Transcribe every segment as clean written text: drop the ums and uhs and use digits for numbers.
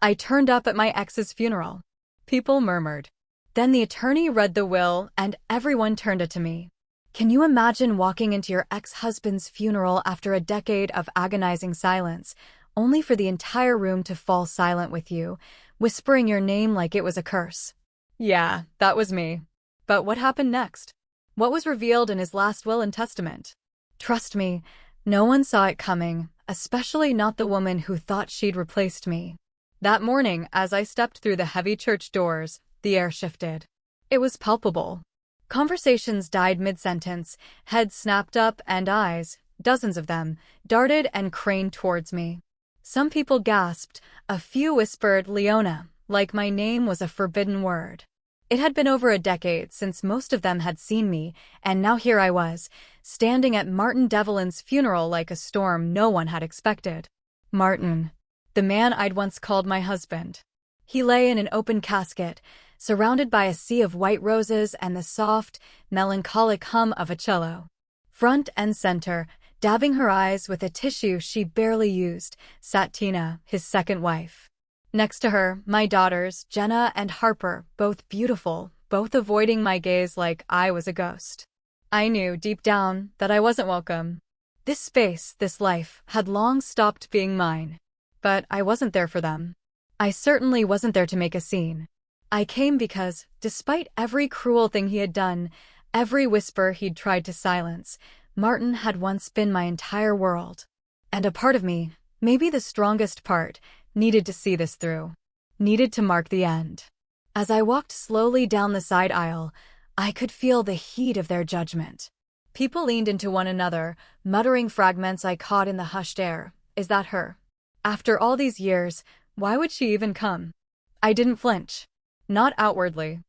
I turned up at my ex's funeral. People murmured. Then the attorney read the will, and everyone turned it to me. Can you imagine walking into your ex-husband's funeral after a decade of agonizing silence, only for the entire room to fall silent with you, whispering your name like it was a curse? Yeah, that was me. But what happened next? What was revealed in his last will and testament? Trust me, no one saw it coming, especially not the woman who thought she'd replaced me. That morning, as I stepped through the heavy church doors, the air shifted. It was palpable. Conversations died mid-sentence, heads snapped up, and eyes, dozens of them, darted and craned towards me. Some people gasped, a few whispered Leona, like my name was a forbidden word. It had been over a decade since most of them had seen me, and now here I was, standing at Martin Devlin's funeral like a storm no one had expected. Martin, the man I'd once called my husband. He lay in an open casket, surrounded by a sea of white roses and the soft, melancholic hum of a cello. Front and center, dabbing her eyes with a tissue she barely used, sat Tina, his second wife. Next to her, my daughters, Jenna and Harper, both beautiful, both avoiding my gaze like I was a ghost. I knew, deep down, that I wasn't welcome. This space, this life, had long stopped being mine. But I wasn't there for them. I certainly wasn't there to make a scene. I came because, despite every cruel thing he had done, every whisper he'd tried to silence, Martin had once been my entire world. And a part of me, maybe the strongest part, needed to see this through. Needed to mark the end. As I walked slowly down the side aisle, I could feel the heat of their judgment. People leaned into one another, muttering fragments I caught in the hushed air. Is that her? After all these years, why would she even come? I didn't flinch. Not outwardly.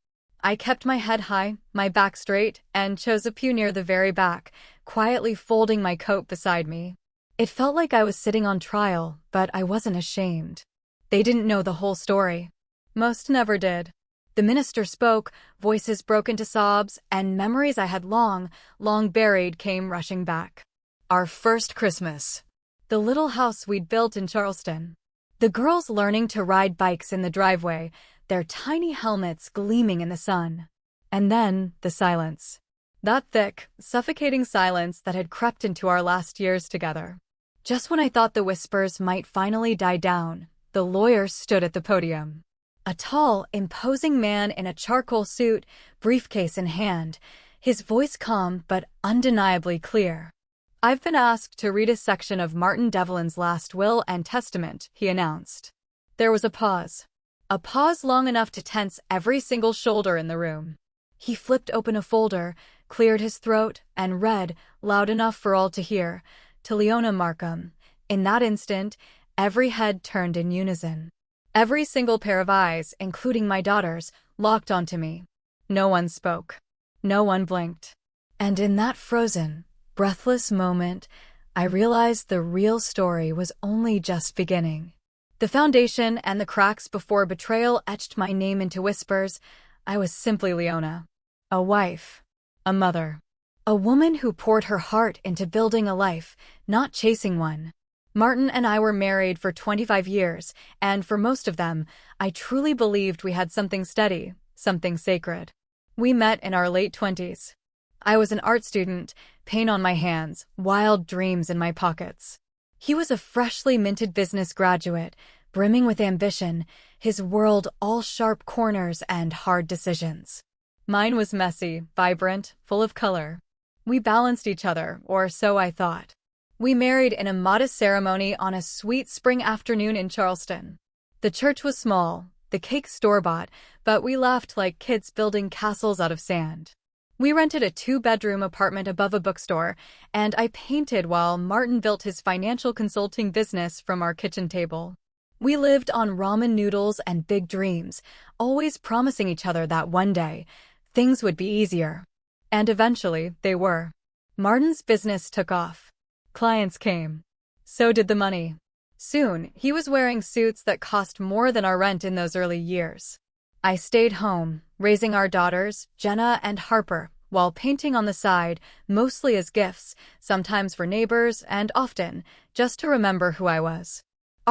I kept my head high, my back straight, and chose a pew near the very back, quietly folding my coat beside me. It felt like I was sitting on trial, but I wasn't ashamed. They didn't know the whole story. Most never did. The minister spoke, voices broke into sobs, and memories I had long buried came rushing back. Our first Christmas. The little house we'd built in Charleston. The girls learning to ride bikes in the driveway, their tiny helmets gleaming in the sun. And then, the silence. That thick, suffocating silence that had crept into our last years together. Just when I thought the whispers might finally die down, the lawyer stood at the podium. A tall, imposing man in a charcoal suit, briefcase in hand, his voice calm but undeniably clear. I've been asked to read a section of Martin Devlin's last will and testament, he announced. There was a pause. A pause long enough to tense every single shoulder in the room. He flipped open a folder, cleared his throat, and read, loud enough for all to hear, to Leona Markham. In that instant, every head turned in unison. Every single pair of eyes, including my daughters, locked onto me. No one spoke. No one blinked. And in that frozen, breathless moment, I realized the real story was only just beginning. The foundation and the cracks before betrayal etched my name into whispers. I was simply Leona. A wife. A mother. A woman who poured her heart into building a life, not chasing one. Martin and I were married for 25 years, and for most of them, I truly believed we had something steady, something sacred. We met in our late 20s. I was an art student, paint on my hands, wild dreams in my pockets. He was a freshly minted business graduate, brimming with ambition, his world all sharp corners and hard decisions. Mine was messy, vibrant, full of color. We balanced each other, or so I thought. We married in a modest ceremony on a sweet spring afternoon in Charleston. The church was small, the cake store-bought, but we laughed like kids building castles out of sand. We rented a 2-bedroom apartment above a bookstore, and I painted while Martin built his financial consulting business from our kitchen table. We lived on ramen noodles and big dreams, always promising each other that one day, things would be easier. And eventually, they were. Martin's business took off. Clients came. So did the money. Soon, he was wearing suits that cost more than our rent in those early years. I stayed home, raising our daughters, Jenna and Harper, while painting on the side, mostly as gifts, sometimes for neighbors, and often just to remember who I was.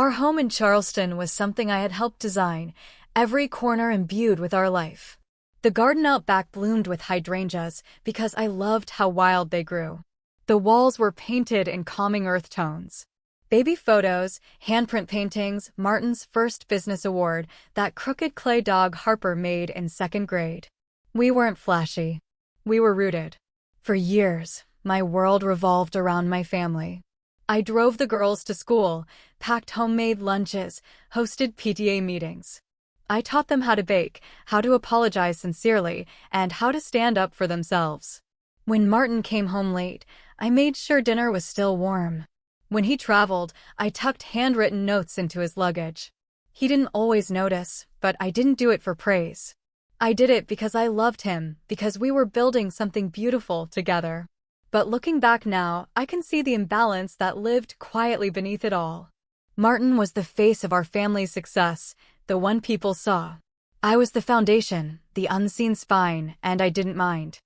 Our home in Charleston was something I had helped design, every corner imbued with our life. The garden out back bloomed with hydrangeas because I loved how wild they grew. The walls were painted in calming earth tones. Baby photos, handprint paintings, Martin's first business award, that crooked clay dog Harper made in second grade. We weren't flashy. We were rooted. For years, my world revolved around my family. I drove the girls to school, packed homemade lunches, hosted PTA meetings. I taught them how to bake, how to apologize sincerely, and how to stand up for themselves. When Martin came home late, I made sure dinner was still warm. When he traveled, I tucked handwritten notes into his luggage. He didn't always notice, but I didn't do it for praise. I did it because I loved him, because we were building something beautiful together. But looking back now, I can see the imbalance that lived quietly beneath it all. Martin was the face of our family's success, the one people saw. I was the foundation, the unseen spine, and I didn't mind.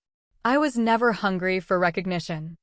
I was never hungry for recognition.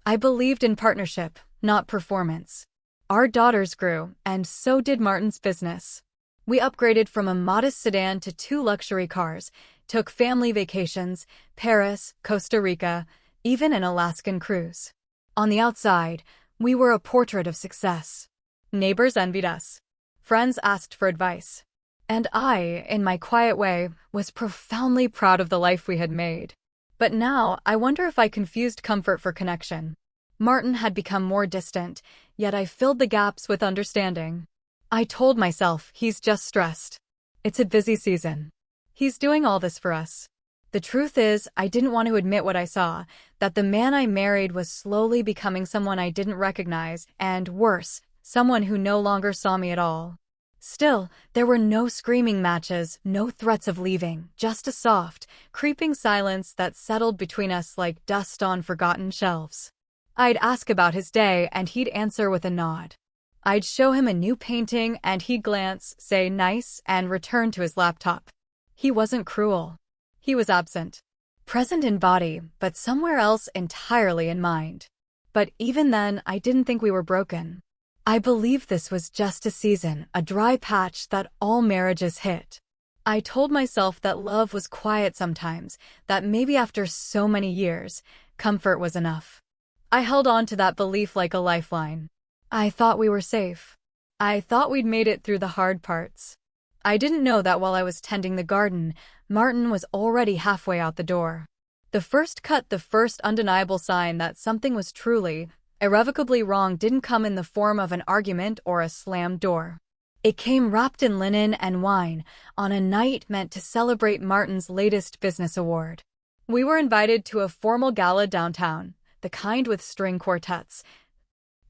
I believed in partnership, not performance. Our daughters grew, and so did Martin's business. We upgraded from a modest sedan to 2 luxury cars, took family vacations, Paris, Costa Rica, even an Alaskan cruise. On the outside, we were a portrait of success. Neighbors envied us. Friends asked for advice. And I, in my quiet way, was profoundly proud of the life we had made. But now, I wonder if I confused comfort for connection. Martin had become more distant, yet I filled the gaps with understanding. I told myself, he's just stressed. It's a busy season. He's doing all this for us. The truth is, I didn't want to admit what I saw, that the man I married was slowly becoming someone I didn't recognize, and worse, someone who no longer saw me at all. Still, there were no screaming matches, no threats of leaving, just a soft, creeping silence that settled between us like dust on forgotten shelves. I'd ask about his day, and he'd answer with a nod. I'd show him a new painting, and he'd glance, say nice, and return to his laptop. He wasn't cruel. He was absent. Present in body, but somewhere else entirely in mind. But even then, I didn't think we were broken. I believed this was just a season, a dry patch that all marriages hit. I told myself that love was quiet sometimes, that maybe after so many years, comfort was enough. I held on to that belief like a lifeline. I thought we were safe. I thought we'd made it through the hard parts. I didn't know that while I was tending the garden, Martin was already halfway out the door. The first cut, the first undeniable sign that something was truly, irrevocably wrong didn't come in the form of an argument or a slammed door. It came wrapped in linen and wine, on a night meant to celebrate Martin's latest business award. We were invited to a formal gala downtown, the kind with string quartets,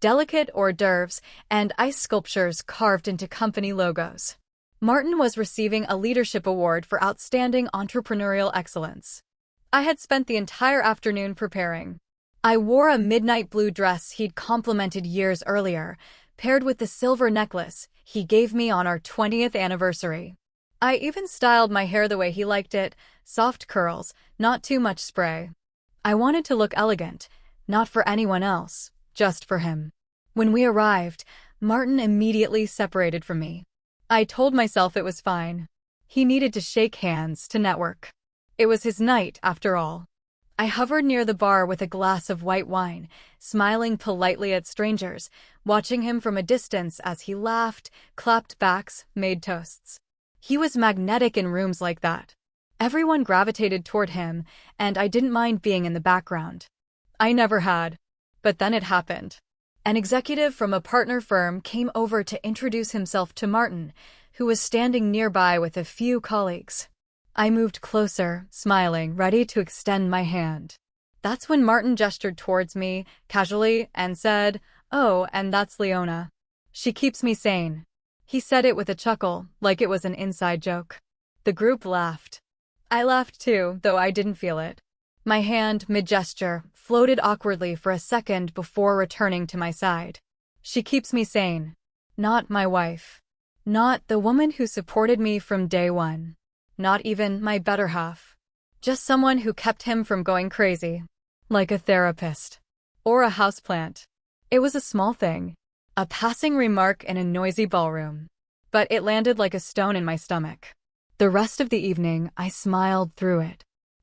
delicate hors d'oeuvres, and ice sculptures carved into company logos. Martin was receiving a leadership award for outstanding entrepreneurial excellence. I had spent the entire afternoon preparing. I wore a midnight blue dress he'd complimented years earlier, paired with the silver necklace he gave me on our 20th anniversary. I even styled my hair the way he liked it, soft curls, not too much spray. I wanted to look elegant, not for anyone else, just for him. When we arrived, Martin immediately separated from me. I told myself it was fine. He needed to shake hands to network. It was his night, after all. I hovered near the bar with a glass of white wine, smiling politely at strangers, watching him from a distance as he laughed, clapped backs, made toasts. He was magnetic in rooms like that. Everyone gravitated toward him, and I didn't mind being in the background. I never had. But then it happened. An executive from a partner firm came over to introduce himself to Martin, who was standing nearby with a few colleagues. I moved closer, smiling, ready to extend my hand. That's when Martin gestured towards me, casually, and said, "Oh, and that's Leona. She keeps me sane." He said it with a chuckle, like it was an inside joke. The group laughed. I laughed too, though I didn't feel it. My hand, mid-gesture, floated awkwardly for a second before returning to my side. She keeps me sane. Not my wife. Not the woman who supported me from day one. Not even my better half. Just someone who kept him from going crazy. Like a therapist. Or a houseplant. It was a small thing. A passing remark in a noisy ballroom. But it landed like a stone in my stomach. The rest of the evening, I smiled through it.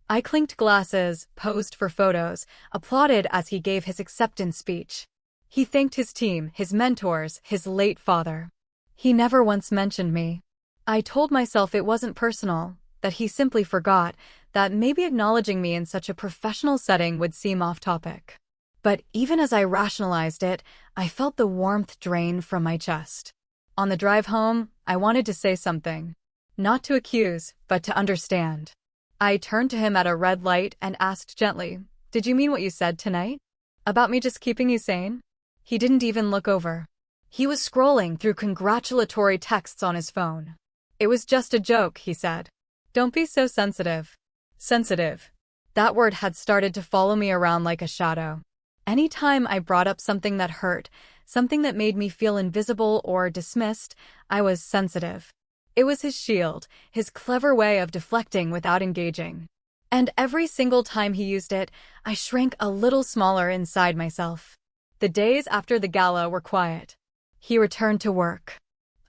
I clinked glasses, posed for photos, applauded as he gave his acceptance speech. He thanked his team, his mentors, his late father. He never once mentioned me. I told myself it wasn't personal, that he simply forgot, that maybe acknowledging me in such a professional setting would seem off-topic. But even as I rationalized it, I felt the warmth drain from my chest. On the drive home, I wanted to say something. Not to accuse, but to understand. I turned to him at a red light and asked gently, "Did you mean what you said tonight? About me just keeping you sane?" He didn't even look over. He was scrolling through congratulatory texts on his phone. "It was just a joke," he said. "Don't be so sensitive." Sensitive. That word had started to follow me around like a shadow. Anytime I brought up something that hurt, something that made me feel invisible or dismissed, I was sensitive. It was his shield, his clever way of deflecting without engaging. And every single time he used it, I shrank a little smaller inside myself. The days after the gala were quiet. He returned to work.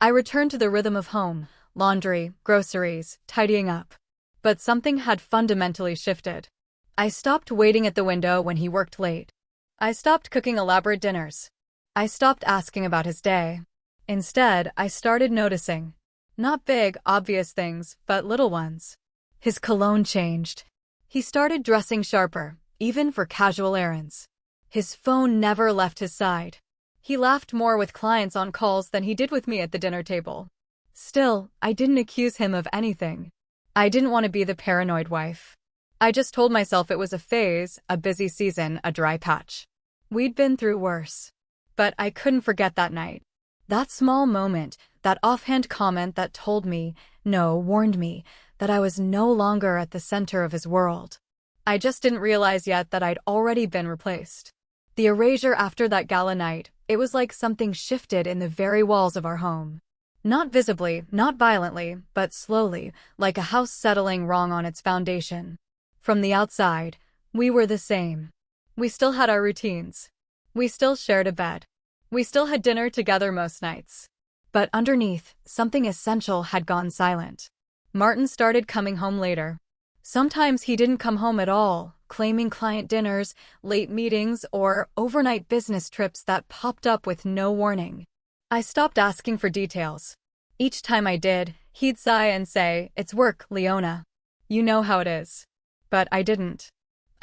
I returned to the rhythm of home, laundry, groceries, tidying up. But something had fundamentally shifted. I stopped waiting at the window when he worked late. I stopped cooking elaborate dinners. I stopped asking about his day. Instead, I started noticing. Not big, obvious things, but little ones. His cologne changed. He started dressing sharper, even for casual errands. His phone never left his side. He laughed more with clients on calls than he did with me at the dinner table. Still, I didn't accuse him of anything. I didn't want to be the paranoid wife. I just told myself it was a phase, a busy season, a dry patch. We'd been through worse. But I couldn't forget that night. That small moment, that offhand comment that told me, no, warned me, that I was no longer at the center of his world. I just didn't realize yet that I'd already been replaced. The erasure after that gala night, it was like something shifted in the very walls of our home. Not visibly, not violently, but slowly, like a house settling wrong on its foundation. From the outside, we were the same. We still had our routines. We still shared a bed. We still had dinner together most nights. But underneath, something essential had gone silent. Martin started coming home later. Sometimes he didn't come home at all, claiming client dinners, late meetings, or overnight business trips that popped up with no warning. I stopped asking for details. Each time I did, he'd sigh and say, "It's work, Leona. You know how it is." But I didn't.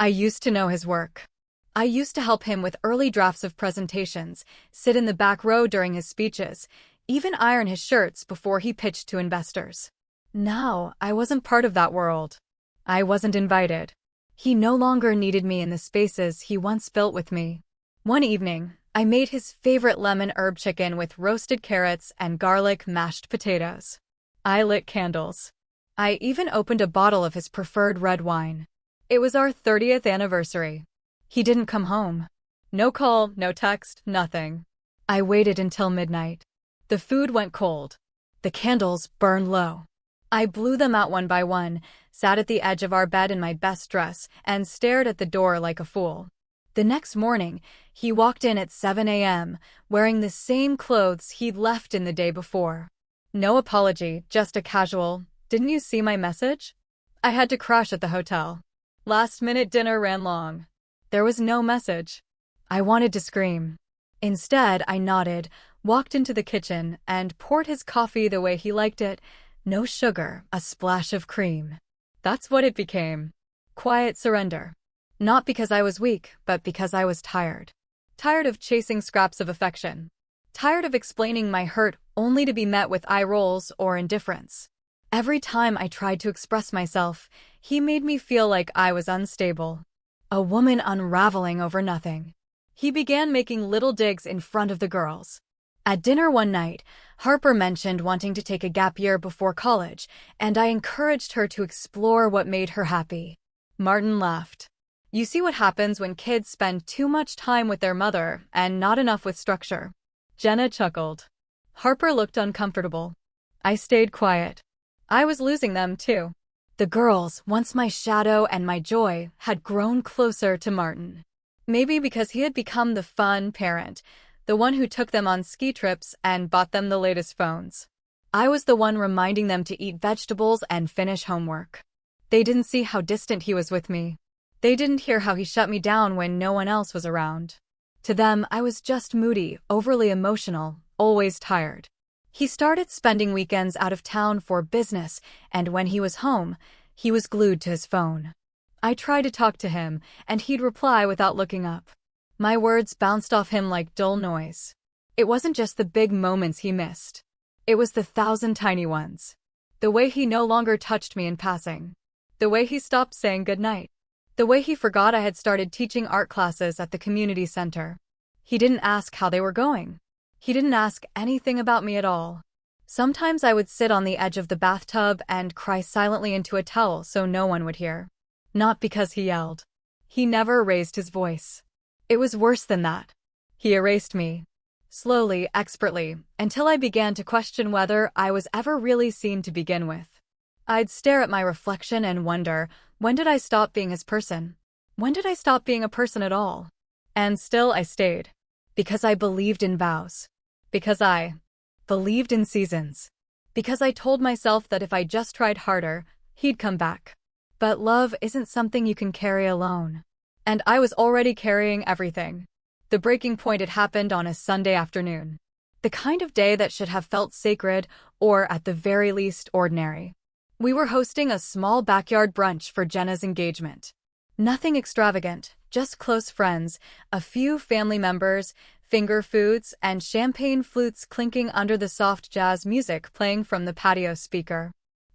I used to know his work. I used to help him with early drafts of presentations, sit in the back row during his speeches, even iron his shirts before he pitched to investors. Now, I wasn't part of that world. I wasn't invited. He no longer needed me in the spaces he once built with me. One evening, I made his favorite lemon herb chicken with roasted carrots and garlic mashed potatoes. I lit candles. I even opened a bottle of his preferred red wine. It was our 30th anniversary. He didn't come home. No call, no text, nothing. I waited until midnight. The food went cold. The candles burned low. I blew them out one by one, sat at the edge of our bed in my best dress, and stared at the door like a fool. The next morning, he walked in at 7 a.m., wearing the same clothes he'd left in the day before. No apology, just a casual, "Didn't you see my message?" I had to crash at the hotel. Last-minute dinner ran long. There was no message. I wanted to scream. Instead, I nodded, walked into the kitchen, and poured his coffee the way he liked it. No sugar, a splash of cream. That's what it became. Quiet surrender. Not because I was weak, but because I was tired. Tired of chasing scraps of affection. Tired of explaining my hurt only to be met with eye rolls or indifference. Every time I tried to express myself, he made me feel like I was unstable. A woman unraveling over nothing. He began making little digs in front of the girls. At dinner one night, Harper mentioned wanting to take a gap year before college, and I encouraged her to explore what made her happy. Martin laughed. "You see what happens when kids spend too much time with their mother and not enough with structure." Jenna chuckled. Harper looked uncomfortable. I stayed quiet. I was losing them too. The girls, once my shadow and my joy, had grown closer to Martin. Maybe because he had become the fun parent, the one who took them on ski trips and bought them the latest phones. I was the one reminding them to eat vegetables and finish homework. They didn't see how distant he was with me. They didn't hear how he shut me down when no one else was around. To them, I was just moody, overly emotional, always tired. He started spending weekends out of town for business, and when he was home, he was glued to his phone. I tried to talk to him, and he'd reply without looking up. My words bounced off him like dull noise. It wasn't just the big moments he missed. It was the 1,000 tiny ones. The way he no longer touched me in passing. The way he stopped saying goodnight. The way he forgot I had started teaching art classes at the community center. He didn't ask how they were going. He didn't ask anything about me at all. Sometimes I would sit on the edge of the bathtub and cry silently into a towel so no one would hear. Not because he yelled. He never raised his voice. It was worse than that. He erased me. Slowly, expertly, until I began to question whether I was ever really seen to begin with. I'd stare at my reflection and wonder, when did I stop being his person? When did I stop being a person at all? And still I stayed. Because I believed in vows. Because I believed in seasons. Because I told myself that if I just tried harder, he'd come back. But love isn't something you can carry alone. And I was already carrying everything. The breaking point had happened on a Sunday afternoon. The kind of day that should have felt sacred, or at the very least ordinary. We were hosting a small backyard brunch for Jenna's engagement. Nothing extravagant, just close friends, a few family members, finger foods, and champagne flutes clinking under the soft jazz music playing from the patio speaker.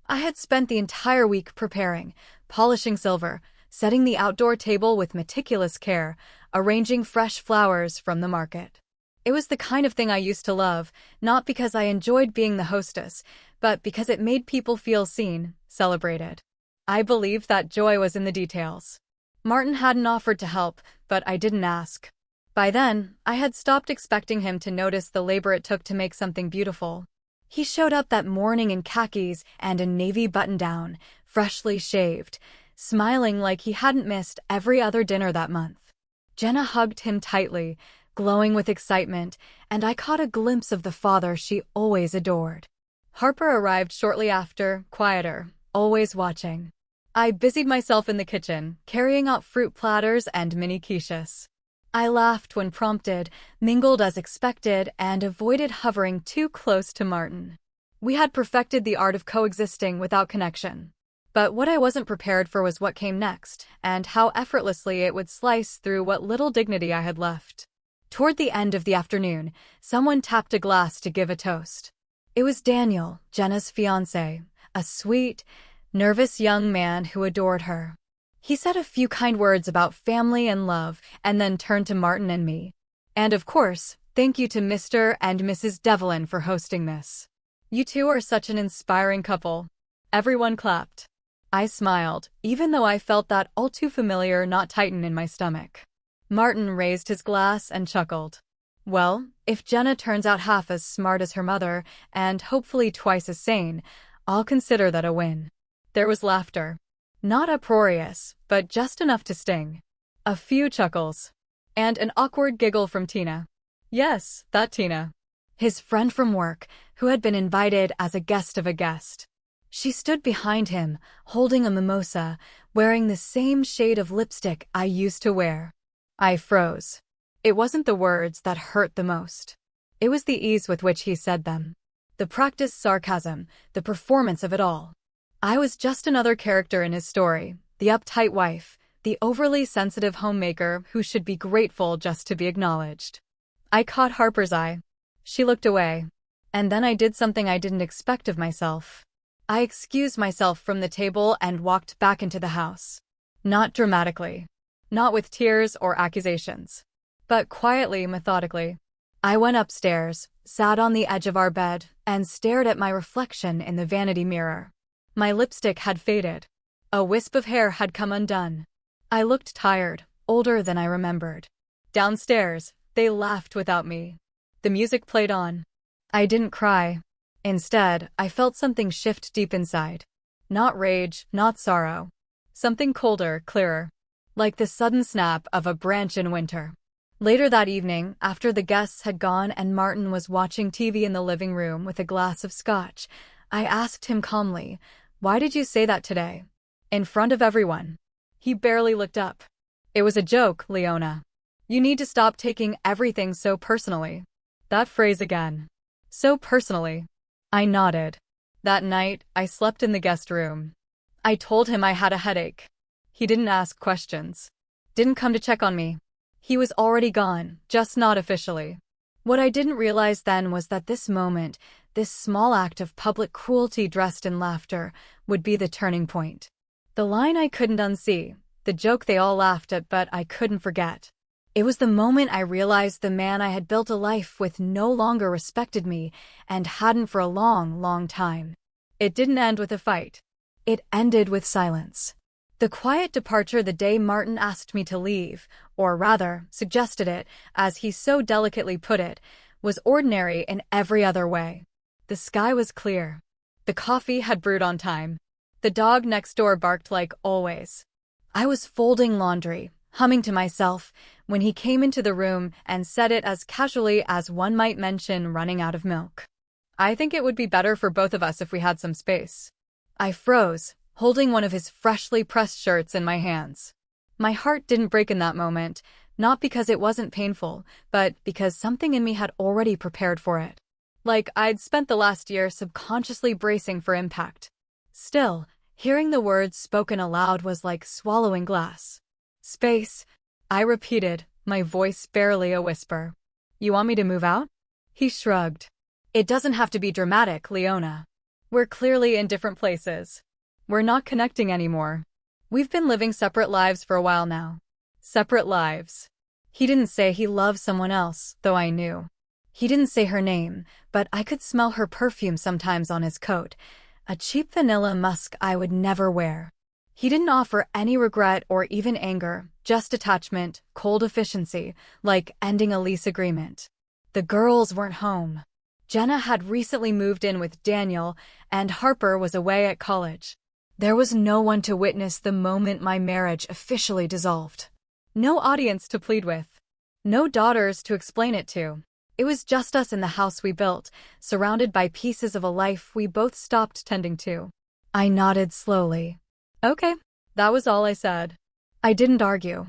I had spent the entire week preparing, polishing silver, setting the outdoor table with meticulous care, arranging fresh flowers from the market. It was the kind of thing I used to love, not because I enjoyed being the hostess, but because it made people feel seen, celebrated. I believed that joy was in the details. Martin hadn't offered to help, but I didn't ask. By then, I had stopped expecting him to notice the labor it took to make something beautiful. He showed up that morning in khakis and a navy button-down, freshly shaved, smiling like he hadn't missed every other dinner that month. Jenna hugged him tightly, glowing with excitement, and I caught a glimpse of the father she always adored. Harper arrived shortly after, quieter, always watching. I busied myself in the kitchen, carrying out fruit platters and mini quiches. I laughed when prompted, mingled as expected, and avoided hovering too close to Martin. We had perfected the art of coexisting without connection. But what I wasn't prepared for was what came next, and how effortlessly it would slice through what little dignity I had left. Toward the end of the afternoon, someone tapped a glass to give a toast. It was Daniel, Jenna's fiancé, a sweet, nervous young man who adored her. He said a few kind words about family and love, and then turned to Martin and me. And of course, thank you to Mr. and Mrs. Devlin for hosting this. You two are such an inspiring couple. Everyone clapped. I smiled, even though I felt that all-too-familiar knot tighten in my stomach. Martin raised his glass and chuckled. Well, if Jenna turns out half as smart as her mother, and hopefully twice as sane, I'll consider that a win. There was laughter. Not uproarious, but just enough to sting. A few chuckles. And an awkward giggle from Tina. Yes, that Tina. His friend from work, who had been invited as a guest of a guest. She stood behind him, holding a mimosa, wearing the same shade of lipstick I used to wear. I froze. It wasn't the words that hurt the most. It was the ease with which he said them. The practiced sarcasm, the performance of it all. I was just another character in his story, the uptight wife, the overly sensitive homemaker who should be grateful just to be acknowledged. I caught Harper's eye. She looked away. And then I did something I didn't expect of myself. I excused myself from the table and walked back into the house. Not dramatically. Not with tears or accusations. But quietly, methodically. I went upstairs, sat on the edge of our bed, and stared at my reflection in the vanity mirror. My lipstick had faded. A wisp of hair had come undone. I looked tired, older than I remembered. Downstairs, they laughed without me. The music played on. I didn't cry. Instead, I felt something shift deep inside. Not rage, not sorrow. Something colder, clearer. Like the sudden snap of a branch in winter. Later that evening, after the guests had gone and Martin was watching TV in the living room with a glass of scotch, I asked him calmly, "Why did you say that today? In front of everyone?" He barely looked up. "It was a joke, Leona. You need to stop taking everything so personally." That phrase again. So personally. I nodded. That night, I slept in the guest room. I told him I had a headache. He didn't ask questions. Didn't come to check on me. He was already gone, just not officially. What I didn't realize then was that this moment, this small act of public cruelty dressed in laughter, would be the turning point. The line I couldn't unsee, the joke they all laughed at but I couldn't forget. It was the moment I realized the man I had built a life with no longer respected me and hadn't for a long, long time. It didn't end with a fight. It ended with silence. The quiet departure the day Martin asked me to leave, or rather, suggested it, as he so delicately put it, was ordinary in every other way. The sky was clear. The coffee had brewed on time. The dog next door barked like always. I was folding laundry, humming to myself, when he came into the room and said it as casually as one might mention running out of milk. "I think it would be better for both of us if we had some space." I froze, holding one of his freshly pressed shirts in my hands. My heart didn't break in that moment, not because it wasn't painful, but because something in me had already prepared for it. Like I'd spent the last year subconsciously bracing for impact. Still, hearing the words spoken aloud was like swallowing glass. "Space," I repeated, my voice barely a whisper. "You want me to move out?" He shrugged. "It doesn't have to be dramatic, Leona. We're clearly in different places. We're not connecting anymore. We've been living separate lives for a while now." Separate lives. He didn't say he loved someone else, though I knew. He didn't say her name, but I could smell her perfume sometimes on his coat, a cheap vanilla musk I would never wear. He didn't offer any regret or even anger, just attachment, cold efficiency, like ending a lease agreement. The girls weren't home. Jenna had recently moved in with Daniel, and Harper was away at college. There was no one to witness the moment my marriage officially dissolved. No audience to plead with. No daughters to explain it to. It was just us in the house we built, surrounded by pieces of a life we both stopped tending to. I nodded slowly. Okay, that was all I said. I didn't argue.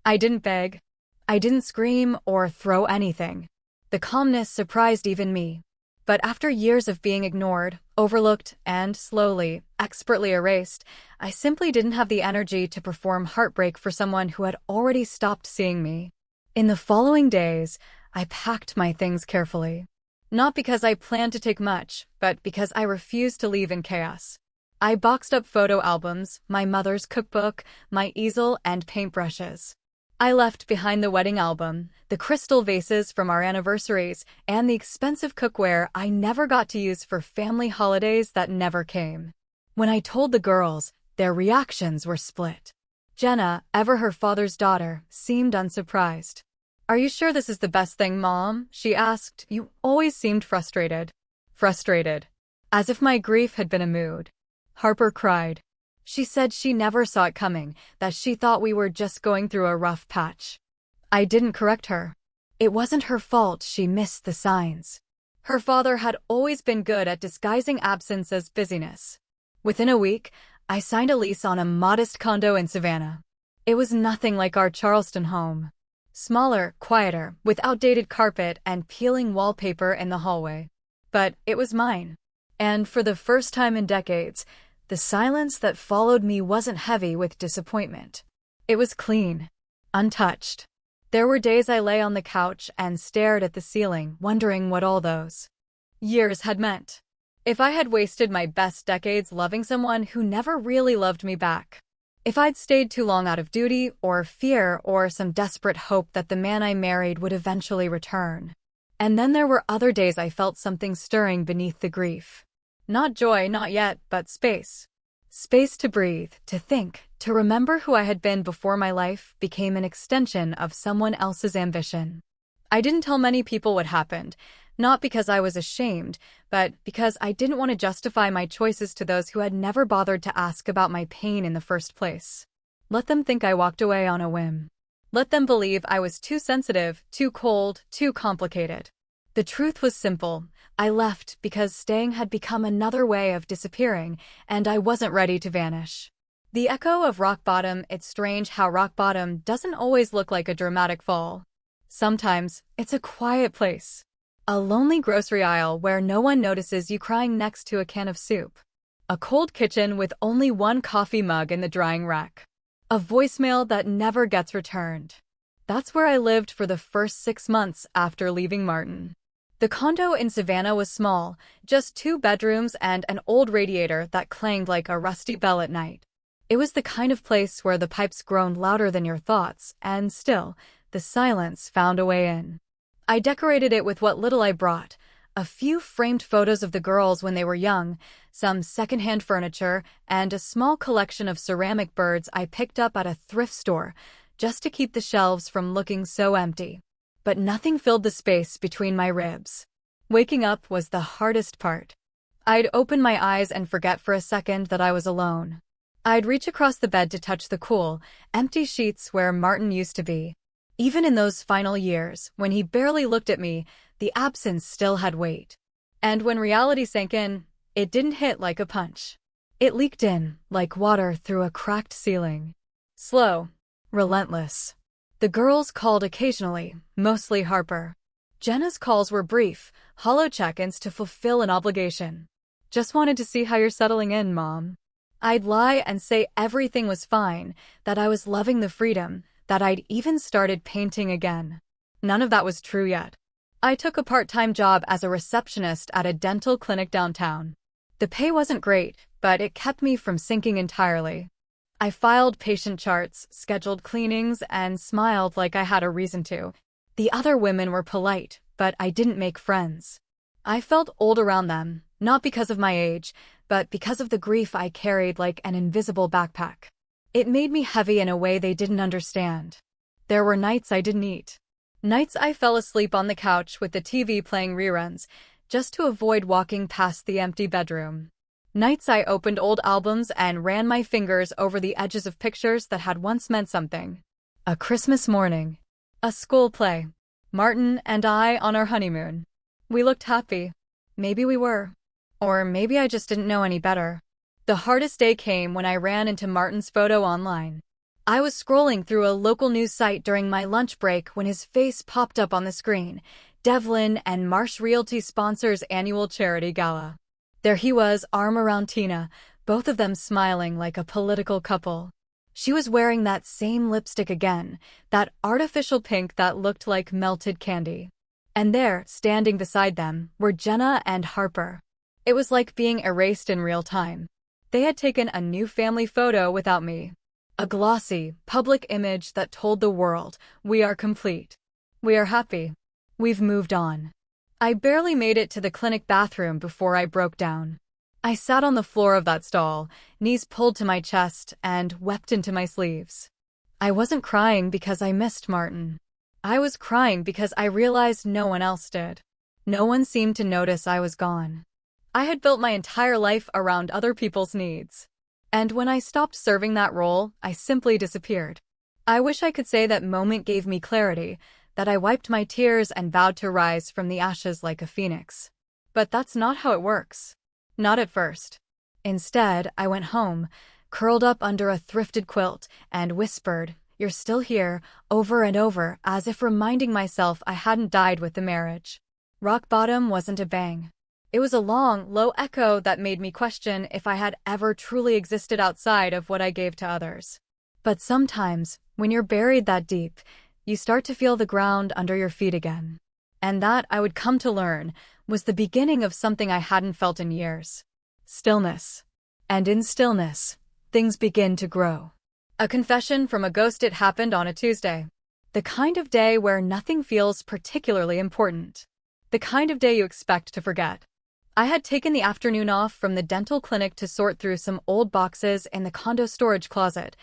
I didn't beg. I didn't scream or throw anything. The calmness surprised even me. But after years of being ignored, overlooked, and slowly, expertly erased, I simply didn't have the energy to perform heartbreak for someone who had already stopped seeing me. In the following days, I packed my things carefully. Not because I planned to take much, but because I refused to leave in chaos. I boxed up photo albums, my mother's cookbook, my easel, and paintbrushes. I left behind the wedding album, the crystal vases from our anniversaries, and the expensive cookware I never got to use for family holidays that never came. When I told the girls, their reactions were split. Jenna, ever her father's daughter, seemed unsurprised. "Are you sure this is the best thing, Mom?" she asked. "You always seemed frustrated." Frustrated. As if my grief had been a mood. Harper cried. She said she never saw it coming, that she thought we were just going through a rough patch. I didn't correct her. It wasn't her fault she missed the signs. Her father had always been good at disguising absence as busyness. Within a week, I signed a lease on a modest condo in Savannah. It was nothing like our Charleston home. Smaller, quieter, with outdated carpet and peeling wallpaper in the hallway. But it was mine. And for the first time in decades, the silence that followed me wasn't heavy with disappointment. It was clean, untouched. There were days I lay on the couch and stared at the ceiling, wondering what all those years had meant. If I had wasted my best decades loving someone who never really loved me back. If I'd stayed too long out of duty, or fear, or some desperate hope that the man I married would eventually return. And then there were other days I felt something stirring beneath the grief. Not joy, not yet, but space. Space to breathe, to think, to remember who I had been before my life became an extension of someone else's ambition. I didn't tell many people what happened, not because I was ashamed, but because I didn't want to justify my choices to those who had never bothered to ask about my pain in the first place. Let them think I walked away on a whim. Let them believe I was too sensitive, too cold, too complicated. The truth was simple. I left because staying had become another way of disappearing, and I wasn't ready to vanish. The echo of rock bottom. It's strange how rock bottom doesn't always look like a dramatic fall. Sometimes, it's a quiet place. A lonely grocery aisle where no one notices you crying next to a can of soup. A cold kitchen with only one coffee mug in the drying rack. A voicemail that never gets returned. That's where I lived for the first 6 months after leaving Martin. The condo in Savannah was small, just 2 bedrooms and an old radiator that clanged like a rusty bell at night. It was the kind of place where the pipes groaned louder than your thoughts, and still, the silence found a way in. I decorated it with what little I brought. A few framed photos of the girls when they were young, some secondhand furniture, and a small collection of ceramic birds I picked up at a thrift store, just to keep the shelves from looking so empty. But nothing filled the space between my ribs. Waking up was the hardest part. I'd open my eyes and forget for a second that I was alone. I'd reach across the bed to touch the cool, empty sheets where Martin used to be. Even in those final years, when he barely looked at me, the absence still had weight. And when reality sank in, it didn't hit like a punch. It leaked in, like water through a cracked ceiling. Slow. Relentless. The girls called occasionally, mostly Harper. Jenna's calls were brief, hollow check-ins to fulfill an obligation. Just wanted to see how you're settling in, Mom. I'd lie and say everything was fine, that I was loving the freedom, that I'd even started painting again. None of that was true yet. I took a part-time job as a receptionist at a dental clinic downtown. The pay wasn't great, but it kept me from sinking entirely. I filed patient charts, scheduled cleanings, and smiled like I had a reason to. The other women were polite, but I didn't make friends. I felt old around them, not because of my age, but because of the grief I carried like an invisible backpack. It made me heavy in a way they didn't understand. There were nights I didn't eat. Nights I fell asleep on the couch with the TV playing reruns, just to avoid walking past the empty bedroom. Nights I opened old albums and ran my fingers over the edges of pictures that had once meant something. A Christmas morning. A school play. Martin and I on our honeymoon. We looked happy. Maybe we were. Or maybe I just didn't know any better. The hardest day came when I ran into Martin's photo online. I was scrolling through a local news site during my lunch break when his face popped up on the screen. Devlin and Marsh Realty sponsors annual charity gala. There he was, arm around Tina, both of them smiling like a political couple. She was wearing that same lipstick again, that artificial pink that looked like melted candy. And there, standing beside them, were Jenna and Harper. It was like being erased in real time. They had taken a new family photo without me. A glossy, public image that told the world, we are complete. We are happy. We've moved on. I barely made it to the clinic bathroom before I broke down. I sat on the floor of that stall, knees pulled to my chest, and wept into my sleeves. I wasn't crying because I missed Martin. I was crying because I realized no one else did. No one seemed to notice I was gone. I had built my entire life around other people's needs. And when I stopped serving that role, I simply disappeared. I wish I could say that moment gave me clarity, that I wiped my tears and vowed to rise from the ashes like a phoenix. But that's not how it works. Not at first. Instead, I went home, curled up under a thrifted quilt, and whispered, "You're still here," over and over, as if reminding myself I hadn't died with the marriage. Rock bottom wasn't a bang. It was a long, low echo that made me question if I had ever truly existed outside of what I gave to others. But sometimes, when you're buried that deep, you start to feel the ground under your feet again. And that, I would come to learn, was the beginning of something I hadn't felt in years. Stillness. And in stillness, things begin to grow. A confession from a ghost. It happened on a Tuesday. The kind of day where nothing feels particularly important. The kind of day you expect to forget. I had taken the afternoon off from the dental clinic to sort through some old boxes in the condo storage closet,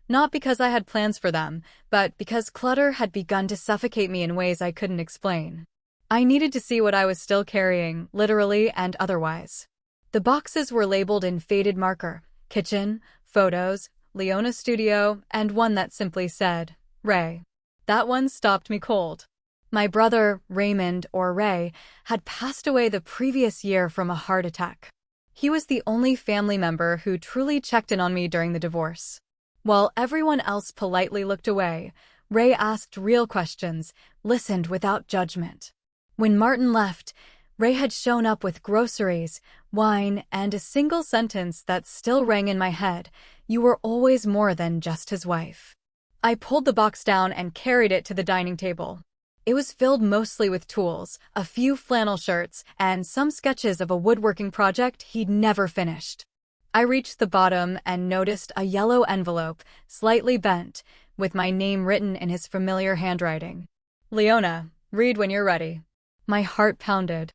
not because I had plans for them, but because clutter had begun to suffocate me in ways I couldn't explain. I needed to see what I was still carrying, literally and otherwise. The boxes were labeled in faded marker: kitchen, photos, Leona Studio, and one that simply said, Ray. That one stopped me cold. My brother, Raymond, or Ray, had passed away the previous year from a heart attack. He was the only family member who truly checked in on me during the divorce. While everyone else politely looked away, Ray asked real questions, listened without judgment. When Martin left, Ray had shown up with groceries, wine, and a single sentence that still rang in my head: "You were always more than just his wife." I pulled the box down and carried it to the dining table. It was filled mostly with tools, a few flannel shirts, and some sketches of a woodworking project he'd never finished. I reached the bottom and noticed a yellow envelope, slightly bent, with my name written in his familiar handwriting. "Leona, read when you're ready." My heart pounded.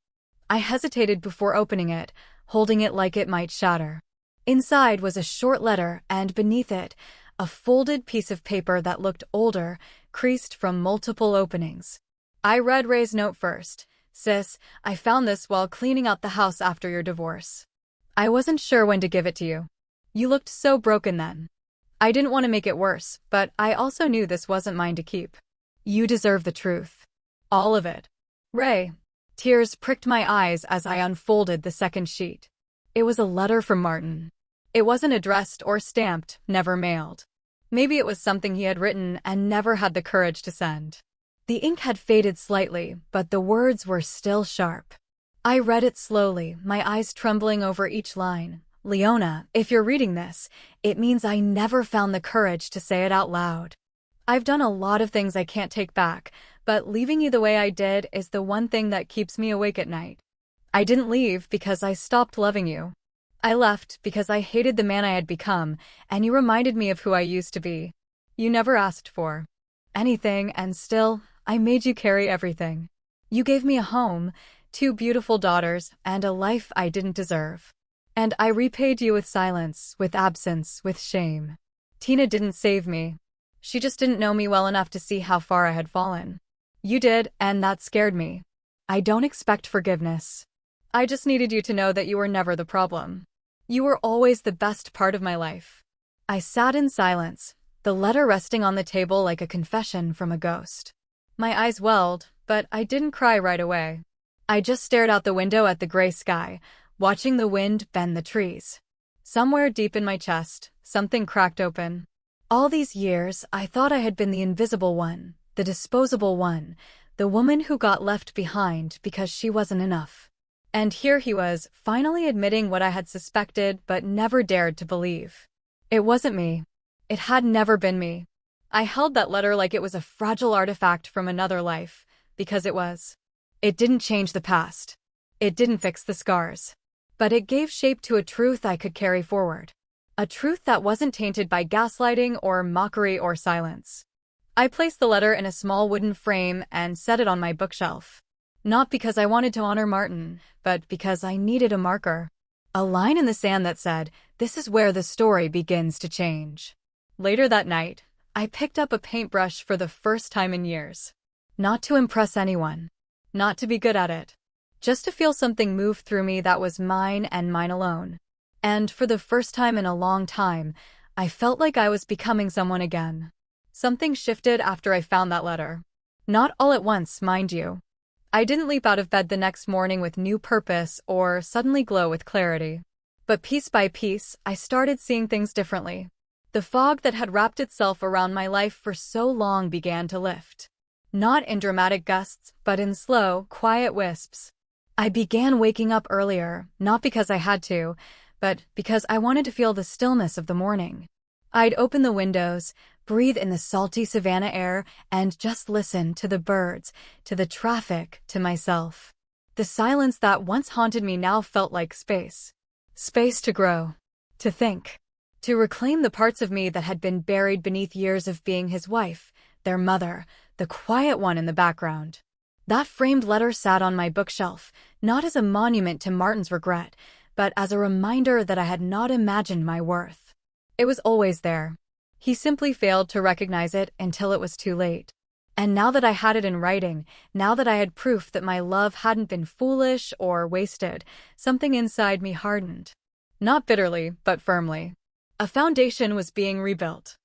I hesitated before opening it, holding it like it might shatter. Inside was a short letter, and beneath it, a folded piece of paper that looked older, creased from multiple openings. I read Ray's note first. "Sis, I found this while cleaning out the house after your divorce. I wasn't sure when to give it to you. You looked so broken then. I didn't want to make it worse, but I also knew this wasn't mine to keep. You deserve the truth. All of it. Ray." Tears pricked my eyes as I unfolded the second sheet. It was a letter from Martin. It wasn't addressed or stamped, never mailed. Maybe it was something he had written and never had the courage to send. The ink had faded slightly, but the words were still sharp. I read it slowly, my eyes trembling over each line. "Leona, if you're reading this, it means I never found the courage to say it out loud. I've done a lot of things I can't take back, but leaving you the way I did is the one thing that keeps me awake at night. I didn't leave because I stopped loving you. I left because I hated the man I had become, and you reminded me of who I used to be. You never asked for anything, and still, I made you carry everything. You gave me a home, 2 beautiful daughters, and a life I didn't deserve. And I repaid you with silence, with absence, with shame. Tina didn't save me. She just didn't know me well enough to see how far I had fallen. You did, and that scared me. I don't expect forgiveness. I just needed you to know that you were never the problem. You were always the best part of my life." I sat in silence, the letter resting on the table like a confession from a ghost. My eyes welled, but I didn't cry right away. I just stared out the window at the gray sky, watching the wind bend the trees. Somewhere deep in my chest, something cracked open. All these years, I thought I had been the invisible one, the disposable one, the woman who got left behind because she wasn't enough. And here he was, finally admitting what I had suspected but never dared to believe. It wasn't me. It had never been me. I held that letter like it was a fragile artifact from another life, because it was. It didn't change the past. It didn't fix the scars. But it gave shape to a truth I could carry forward. A truth that wasn't tainted by gaslighting or mockery or silence. I placed the letter in a small wooden frame and set it on my bookshelf. Not because I wanted to honor Martin, but because I needed a marker. A line in the sand that said, "This is where the story begins to change." Later that night, I picked up a paintbrush for the first time in years. Not to impress anyone. Not to be good at it. Just to feel something move through me that was mine and mine alone. And for the first time in a long time, I felt like I was becoming someone again. Something shifted after I found that letter. Not all at once, mind you. I didn't leap out of bed the next morning with new purpose or suddenly glow with clarity. But piece by piece, I started seeing things differently. The fog that had wrapped itself around my life for so long began to lift. Not in dramatic gusts, but in slow, quiet wisps. I began waking up earlier, not because I had to, but because I wanted to feel the stillness of the morning. I'd open the windows, breathe in the salty savanna air, and just listen to the birds, to the traffic, to myself. The silence that once haunted me now felt like space. Space to grow. To think. To reclaim the parts of me that had been buried beneath years of being his wife, their mother, the quiet one in the background. That framed letter sat on my bookshelf, not as a monument to Martin's regret, but as a reminder that I had not imagined my worth. It was always there. He simply failed to recognize it until it was too late. And now that I had it in writing, now that I had proof that my love hadn't been foolish or wasted, something inside me hardened. Not bitterly, but firmly. A foundation was being rebuilt.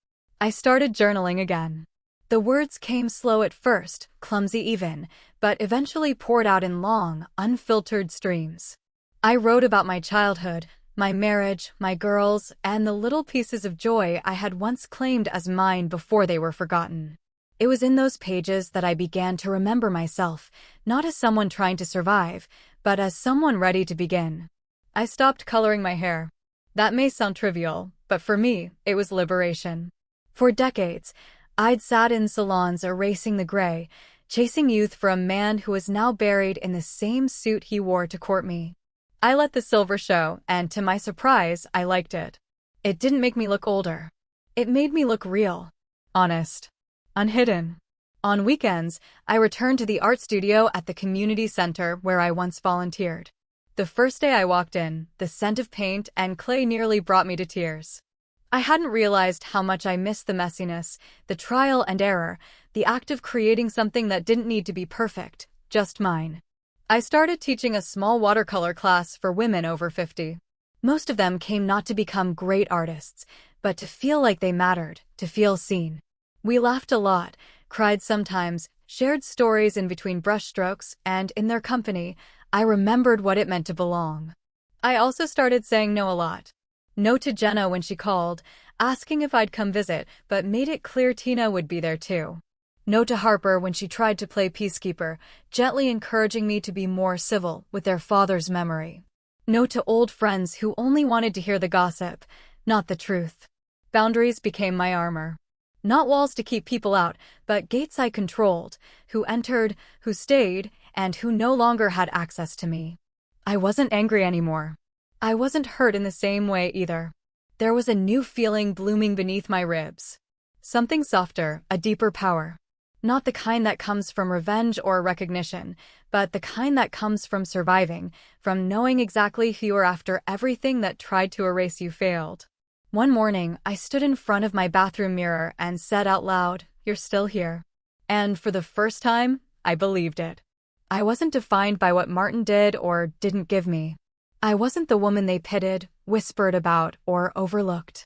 I started journaling again. The words came slow at first, clumsy even, but eventually poured out in long, unfiltered streams. I wrote about my childhood, my marriage, my girls, and the little pieces of joy I had once claimed as mine before they were forgotten. It was in those pages that I began to remember myself, not as someone trying to survive, but as someone ready to begin. I stopped coloring my hair. That may sound trivial, but for me, it was liberation. For decades, I'd sat in salons erasing the gray, chasing youth for a man who was now buried in the same suit he wore to court me. I let the silver show, and to my surprise, I liked it. It didn't make me look older. It made me look real, honest, unhidden. On weekends, I returned to the art studio at the community center where I once volunteered. The first day I walked in, the scent of paint and clay nearly brought me to tears. I hadn't realized how much I missed the messiness, the trial and error, the act of creating something that didn't need to be perfect, just mine. I started teaching a small watercolor class for women over 50. Most of them came not to become great artists, but to feel like they mattered, to feel seen. We laughed a lot, cried sometimes, shared stories in between brushstrokes, and in their company, I remembered what it meant to belong. I also started saying no a lot. No to Jenna when she called, asking if I'd come visit, but made it clear Tina would be there too. No to Harper when she tried to play peacekeeper, gently encouraging me to be more civil with their father's memory. No to old friends who only wanted to hear the gossip, not the truth. Boundaries became my armor. Not walls to keep people out, but gates I controlled, who entered, who stayed, and who no longer had access to me. I wasn't angry anymore. I wasn't hurt in the same way either. There was a new feeling blooming beneath my ribs. Something softer, a deeper power. Not the kind that comes from revenge or recognition, but the kind that comes from surviving, from knowing exactly who you are after everything that tried to erase you failed. One morning, I stood in front of my bathroom mirror and said out loud, "You're still here." And for the first time, I believed it. I wasn't defined by what Martin did or didn't give me. I wasn't the woman they pitted, whispered about, or overlooked.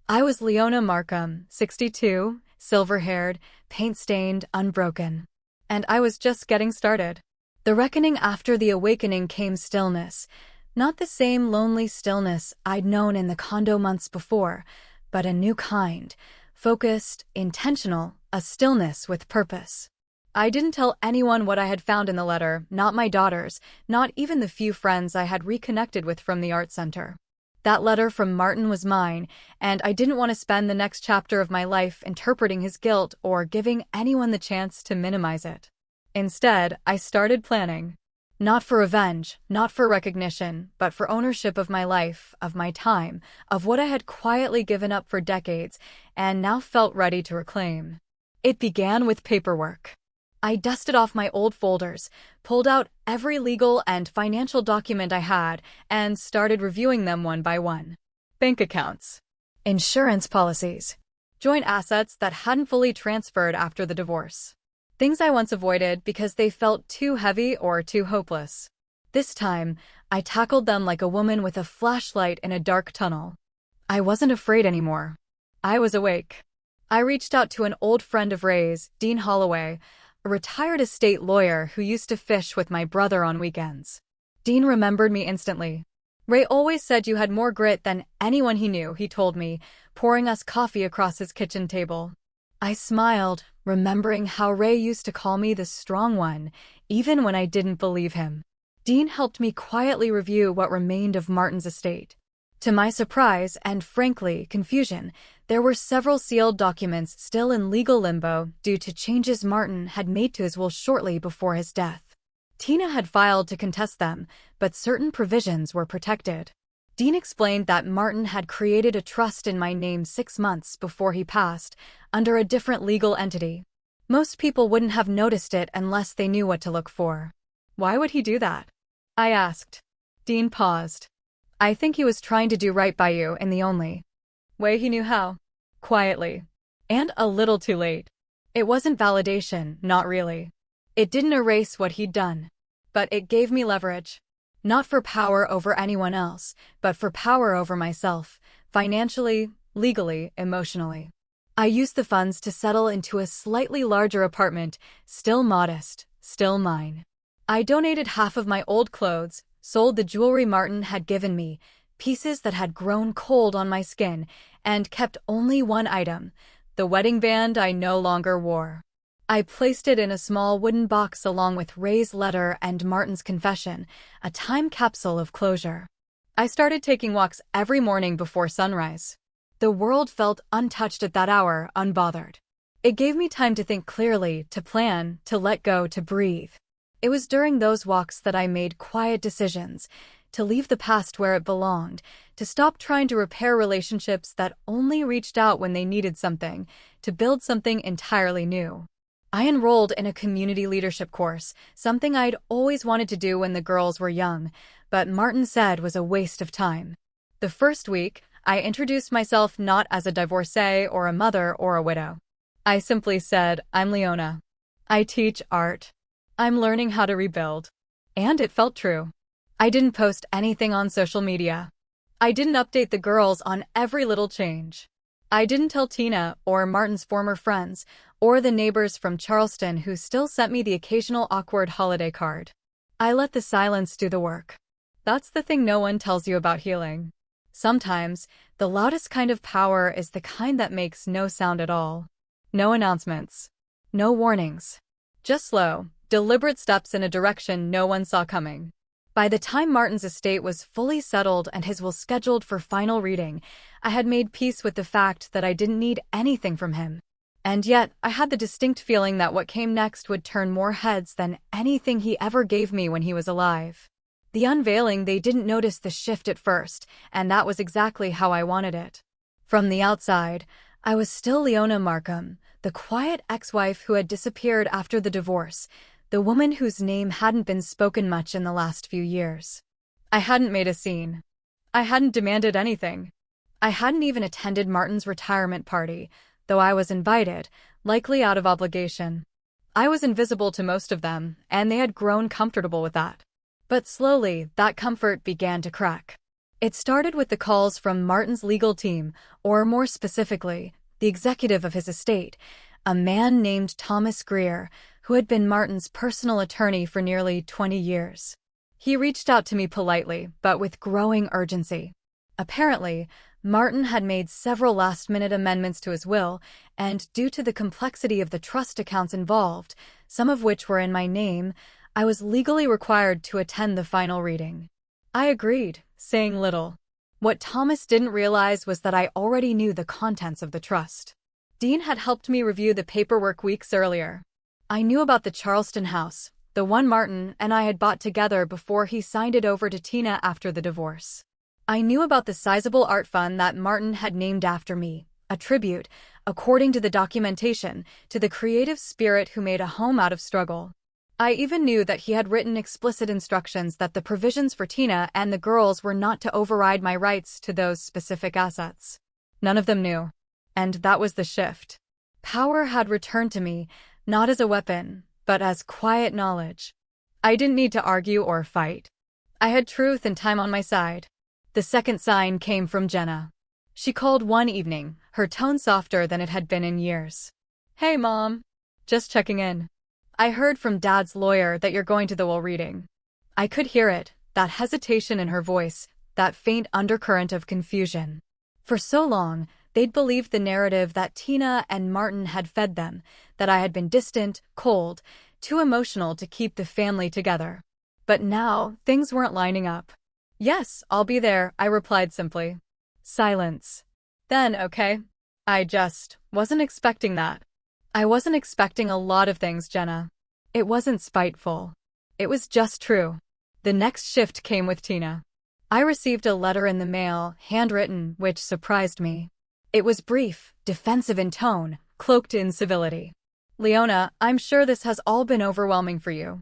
I was Leona Markham, 62, silver-haired, paint-stained, unbroken. And I was just getting started. The reckoning after the awakening came stillness. Not the same lonely stillness I'd known in the condo months before, but a new kind, focused, intentional, a stillness with purpose. I didn't tell anyone what I had found in the letter, not my daughters, not even the few friends I had reconnected with from the art center. That letter from Martin was mine, and I didn't want to spend the next chapter of my life interpreting his guilt or giving anyone the chance to minimize it. Instead, I started planning. Not for revenge, not for recognition, but for ownership of my life, of my time, of what I had quietly given up for decades and now felt ready to reclaim. It began with paperwork. I dusted off my old folders, pulled out every legal and financial document I had, and started reviewing them one by one. Bank accounts, insurance policies, joint assets that hadn't fully transferred after the divorce. Things I once avoided because they felt too heavy or too hopeless. This time, I tackled them like a woman with a flashlight in a dark tunnel. I wasn't afraid anymore. I was awake. I reached out to an old friend of Ray's, Dean Holloway, a retired estate lawyer who used to fish with my brother on weekends. Dean remembered me instantly. "Ray always said you had more grit than anyone he knew," he told me, pouring us coffee across his kitchen table. I smiled, remembering how Ray used to call me the strong one, even when I didn't believe him. Dean helped me quietly review what remained of Martin's estate. To my surprise and, frankly, confusion, there were several sealed documents still in legal limbo due to changes Martin had made to his will shortly before his death. Tina had filed to contest them, but certain provisions were protected. Dean explained that Martin had created a trust in my name 6 months before he passed, under a different legal entity. Most people wouldn't have noticed it unless they knew what to look for. "Why would he do that?" I asked. Dean paused. "I think he was trying to do right by you in the only way he knew how." Quietly. And a little too late. It wasn't validation, not really. It didn't erase what he'd done. But it gave me leverage. Not for power over anyone else, but for power over myself, financially, legally, emotionally. I used the funds to settle into a slightly larger apartment, still modest, still mine. I donated half of my old clothes, sold the jewelry Martin had given me, pieces that had grown cold on my skin, and kept only one item, the wedding band I no longer wore. I placed it in a small wooden box along with Ray's letter and Martin's confession, a time capsule of closure. I started taking walks every morning before sunrise. The world felt untouched at that hour, unbothered. It gave me time to think clearly, to plan, to let go, to breathe. It was during those walks that I made quiet decisions, to leave the past where it belonged, to stop trying to repair relationships that only reached out when they needed something, to build something entirely new. I enrolled in a community leadership course, something I'd always wanted to do when the girls were young, but Martin said was a waste of time. The first week, I introduced myself not as a divorcee or a mother or a widow. I simply said, I'm Leona. I teach art. I'm learning how to rebuild. And it felt true. I didn't post anything on social media. I didn't update the girls on every little change. I didn't tell Tina or Martin's former friends or the neighbors from Charleston who still sent me the occasional awkward holiday card. I let the silence do the work. That's the thing no one tells you about healing. Sometimes, the loudest kind of power is the kind that makes no sound at all. No announcements. No warnings. Just slow, deliberate steps in a direction no one saw coming. By the time Martin's estate was fully settled and his will scheduled for final reading, I had made peace with the fact that I didn't need anything from him. And yet, I had the distinct feeling that what came next would turn more heads than anything he ever gave me when he was alive. The unveiling, they didn't notice the shift at first, and that was exactly how I wanted it. From the outside, I was still Leona Markham, the quiet ex-wife who had disappeared after the divorce, the woman whose name hadn't been spoken much in the last few years. I hadn't made a scene. I hadn't demanded anything. I hadn't even attended Martin's retirement party, though I was invited, likely out of obligation. I was invisible to most of them, and they had grown comfortable with that. But slowly, that comfort began to crack. It started with the calls from Martin's legal team, or more specifically, the executive of his estate, a man named Thomas Greer, who had been Martin's personal attorney for nearly 20 years. He reached out to me politely, but with growing urgency. Apparently, Martin had made several last-minute amendments to his will, and due to the complexity of the trust accounts involved, some of which were in my name, I was legally required to attend the final reading. I agreed, saying little. What Thomas didn't realize was that I already knew the contents of the trust. Dean had helped me review the paperwork weeks earlier. I knew about the Charleston house, the one Martin and I had bought together before he signed it over to Tina after the divorce. I knew about the sizable art fund that Martin had named after me, a tribute, according to the documentation, to the creative spirit who made a home out of struggle. I even knew that he had written explicit instructions that the provisions for Tina and the girls were not to override my rights to those specific assets. None of them knew. And that was the shift. Power had returned to me, not as a weapon, but as quiet knowledge. I didn't need to argue or fight. I had truth and time on my side. The second sign came from Jenna. She called one evening, her tone softer than it had been in years. Hey, Mom. Just checking in. I heard from Dad's lawyer that you're going to the will reading. I could hear it, that hesitation in her voice, that faint undercurrent of confusion. For so long, they'd believed the narrative that Tina and Martin had fed them, that I had been distant, cold, too emotional to keep the family together. But now, things weren't lining up. Yes, I'll be there, I replied simply. Silence. Then, okay. I just wasn't expecting that. I wasn't expecting a lot of things, Jenna. It wasn't spiteful. It was just true. The next shift came with Tina. I received a letter in the mail, handwritten, which surprised me. It was brief, defensive in tone, cloaked in civility. Leona, I'm sure this has all been overwhelming for you.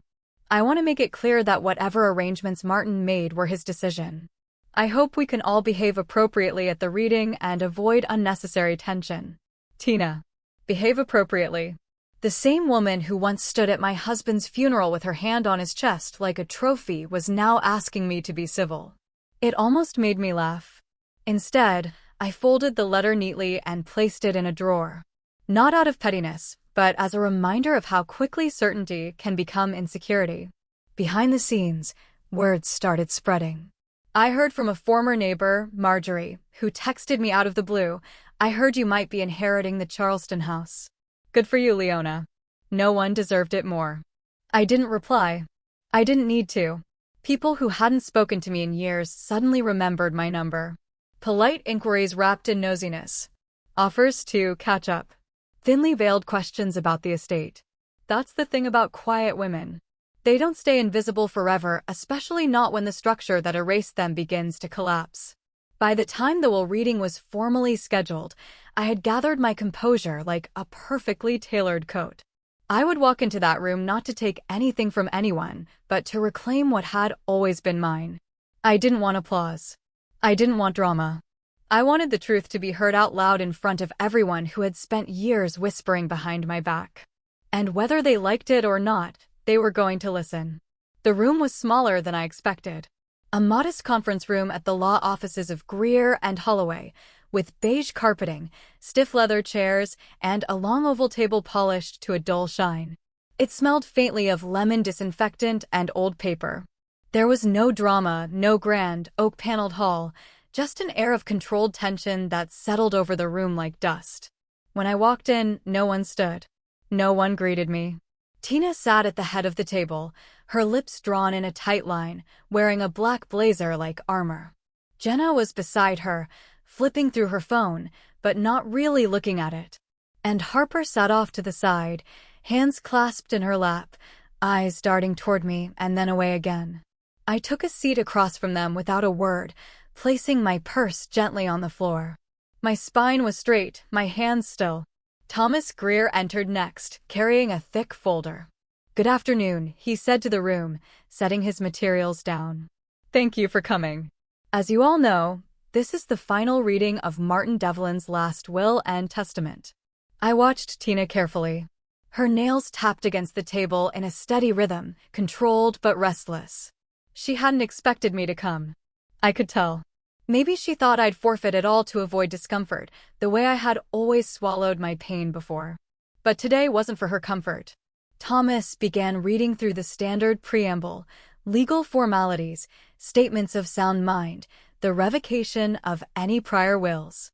I want to make it clear that whatever arrangements Martin made were his decision. I hope we can all behave appropriately at the reading and avoid unnecessary tension. Tina. Behave appropriately. The same woman who once stood at my husband's funeral with her hand on his chest like a trophy was now asking me to be civil. It almost made me laugh. Instead, I folded the letter neatly and placed it in a drawer. Not out of pettiness, but as a reminder of how quickly certainty can become insecurity. Behind the scenes, words started spreading. I heard from a former neighbor, Marjorie, who texted me out of the blue, "I heard you might be inheriting the Charleston house." Good for you, Leona. No one deserved it more. I didn't reply. I didn't need to. People who hadn't spoken to me in years suddenly remembered my number. Polite inquiries wrapped in nosiness. Offers to catch up. Thinly veiled questions about the estate. That's the thing about quiet women. They don't stay invisible forever, especially not when the structure that erased them begins to collapse. By the time the will reading was formally scheduled, I had gathered my composure like a perfectly tailored coat. I would walk into that room not to take anything from anyone, but to reclaim what had always been mine. I didn't want applause. I didn't want drama. I wanted the truth to be heard out loud in front of everyone who had spent years whispering behind my back. And whether they liked it or not, they were going to listen. The room was smaller than I expected. A modest conference room at the law offices of Greer and Holloway, with beige carpeting, stiff leather chairs, and a long oval table polished to a dull shine. It smelled faintly of lemon disinfectant and old paper. There was no drama, no grand, oak-paneled hall, just an air of controlled tension that settled over the room like dust. When I walked in, no one stood. No one greeted me. Tina sat at the head of the table, her lips drawn in a tight line, wearing a black blazer like armor. Jenna was beside her, flipping through her phone, but not really looking at it. And Harper sat off to the side, hands clasped in her lap, eyes darting toward me and then away again. I took a seat across from them without a word, placing my purse gently on the floor. My spine was straight, my hands still. Thomas Greer entered next, carrying a thick folder. "Good afternoon," he said to the room, setting his materials down. "Thank you for coming. As you all know, this is the final reading of Martin Devlin's last will and testament." I watched Tina carefully. Her nails tapped against the table in a steady rhythm, controlled but restless. She hadn't expected me to come. I could tell. Maybe she thought I'd forfeit it all to avoid discomfort, the way I had always swallowed my pain before. But today wasn't for her comfort. Thomas began reading through the standard preamble, legal formalities, statements of sound mind, the revocation of any prior wills.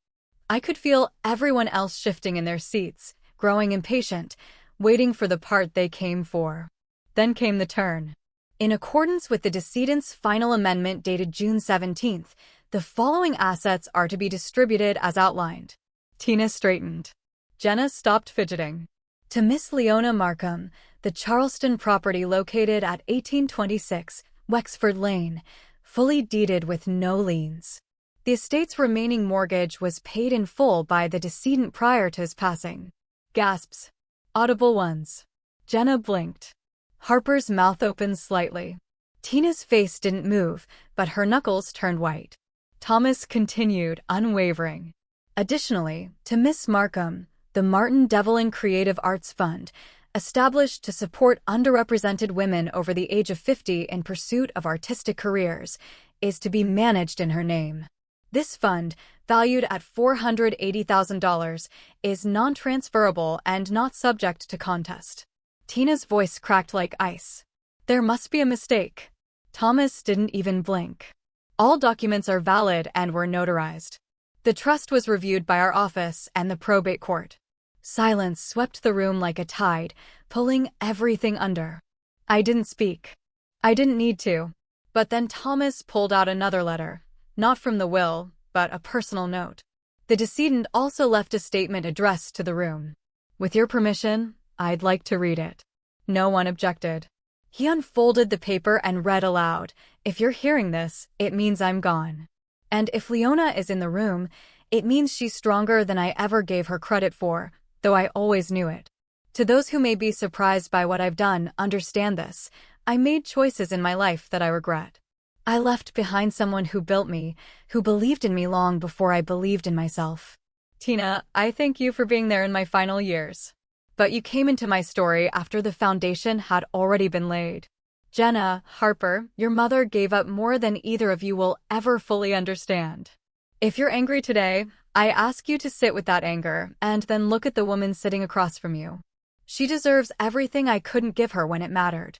I could feel everyone else shifting in their seats, growing impatient, waiting for the part they came for. Then came the turn. In accordance with the decedent's final amendment dated June 17th, the following assets are to be distributed as outlined. Tina straightened. Jenna stopped fidgeting. To Miss Leona Markham, the Charleston property located at 1826 Wexford Lane, fully deeded with no liens. The estate's remaining mortgage was paid in full by the decedent prior to his passing. Gasps. Audible ones. Jenna blinked. Harper's mouth opened slightly. Tina's face didn't move, but her knuckles turned white. Thomas continued, unwavering. Additionally, to Miss Markham, the Martin Devlin Creative Arts Fund, established to support underrepresented women over the age of 50 in pursuit of artistic careers, is to be managed in her name. This fund, valued at $480,000, is non-transferable and not subject to contest. Tina's voice cracked like ice. There must be a mistake. Thomas didn't even blink. All documents are valid and were notarized. The trust was reviewed by our office and the probate court. Silence swept the room like a tide, pulling everything under. I didn't speak. I didn't need to. But then Thomas pulled out another letter, not from the will, but a personal note. The decedent also left a statement addressed to the room. "With your permission, I'd like to read it." No one objected. He unfolded the paper and read aloud, "If you're hearing this, it means I'm gone. And if Leona is in the room, it means she's stronger than I ever gave her credit for, though I always knew it. To those who may be surprised by what I've done, understand this. I made choices in my life that I regret. I left behind someone who built me, who believed in me long before I believed in myself. Tina, I thank you for being there in my final years. But you came into my story after the foundation had already been laid. Jenna, Harper, your mother gave up more than either of you will ever fully understand. If you're angry today, I ask you to sit with that anger and then look at the woman sitting across from you. She deserves everything I couldn't give her when it mattered.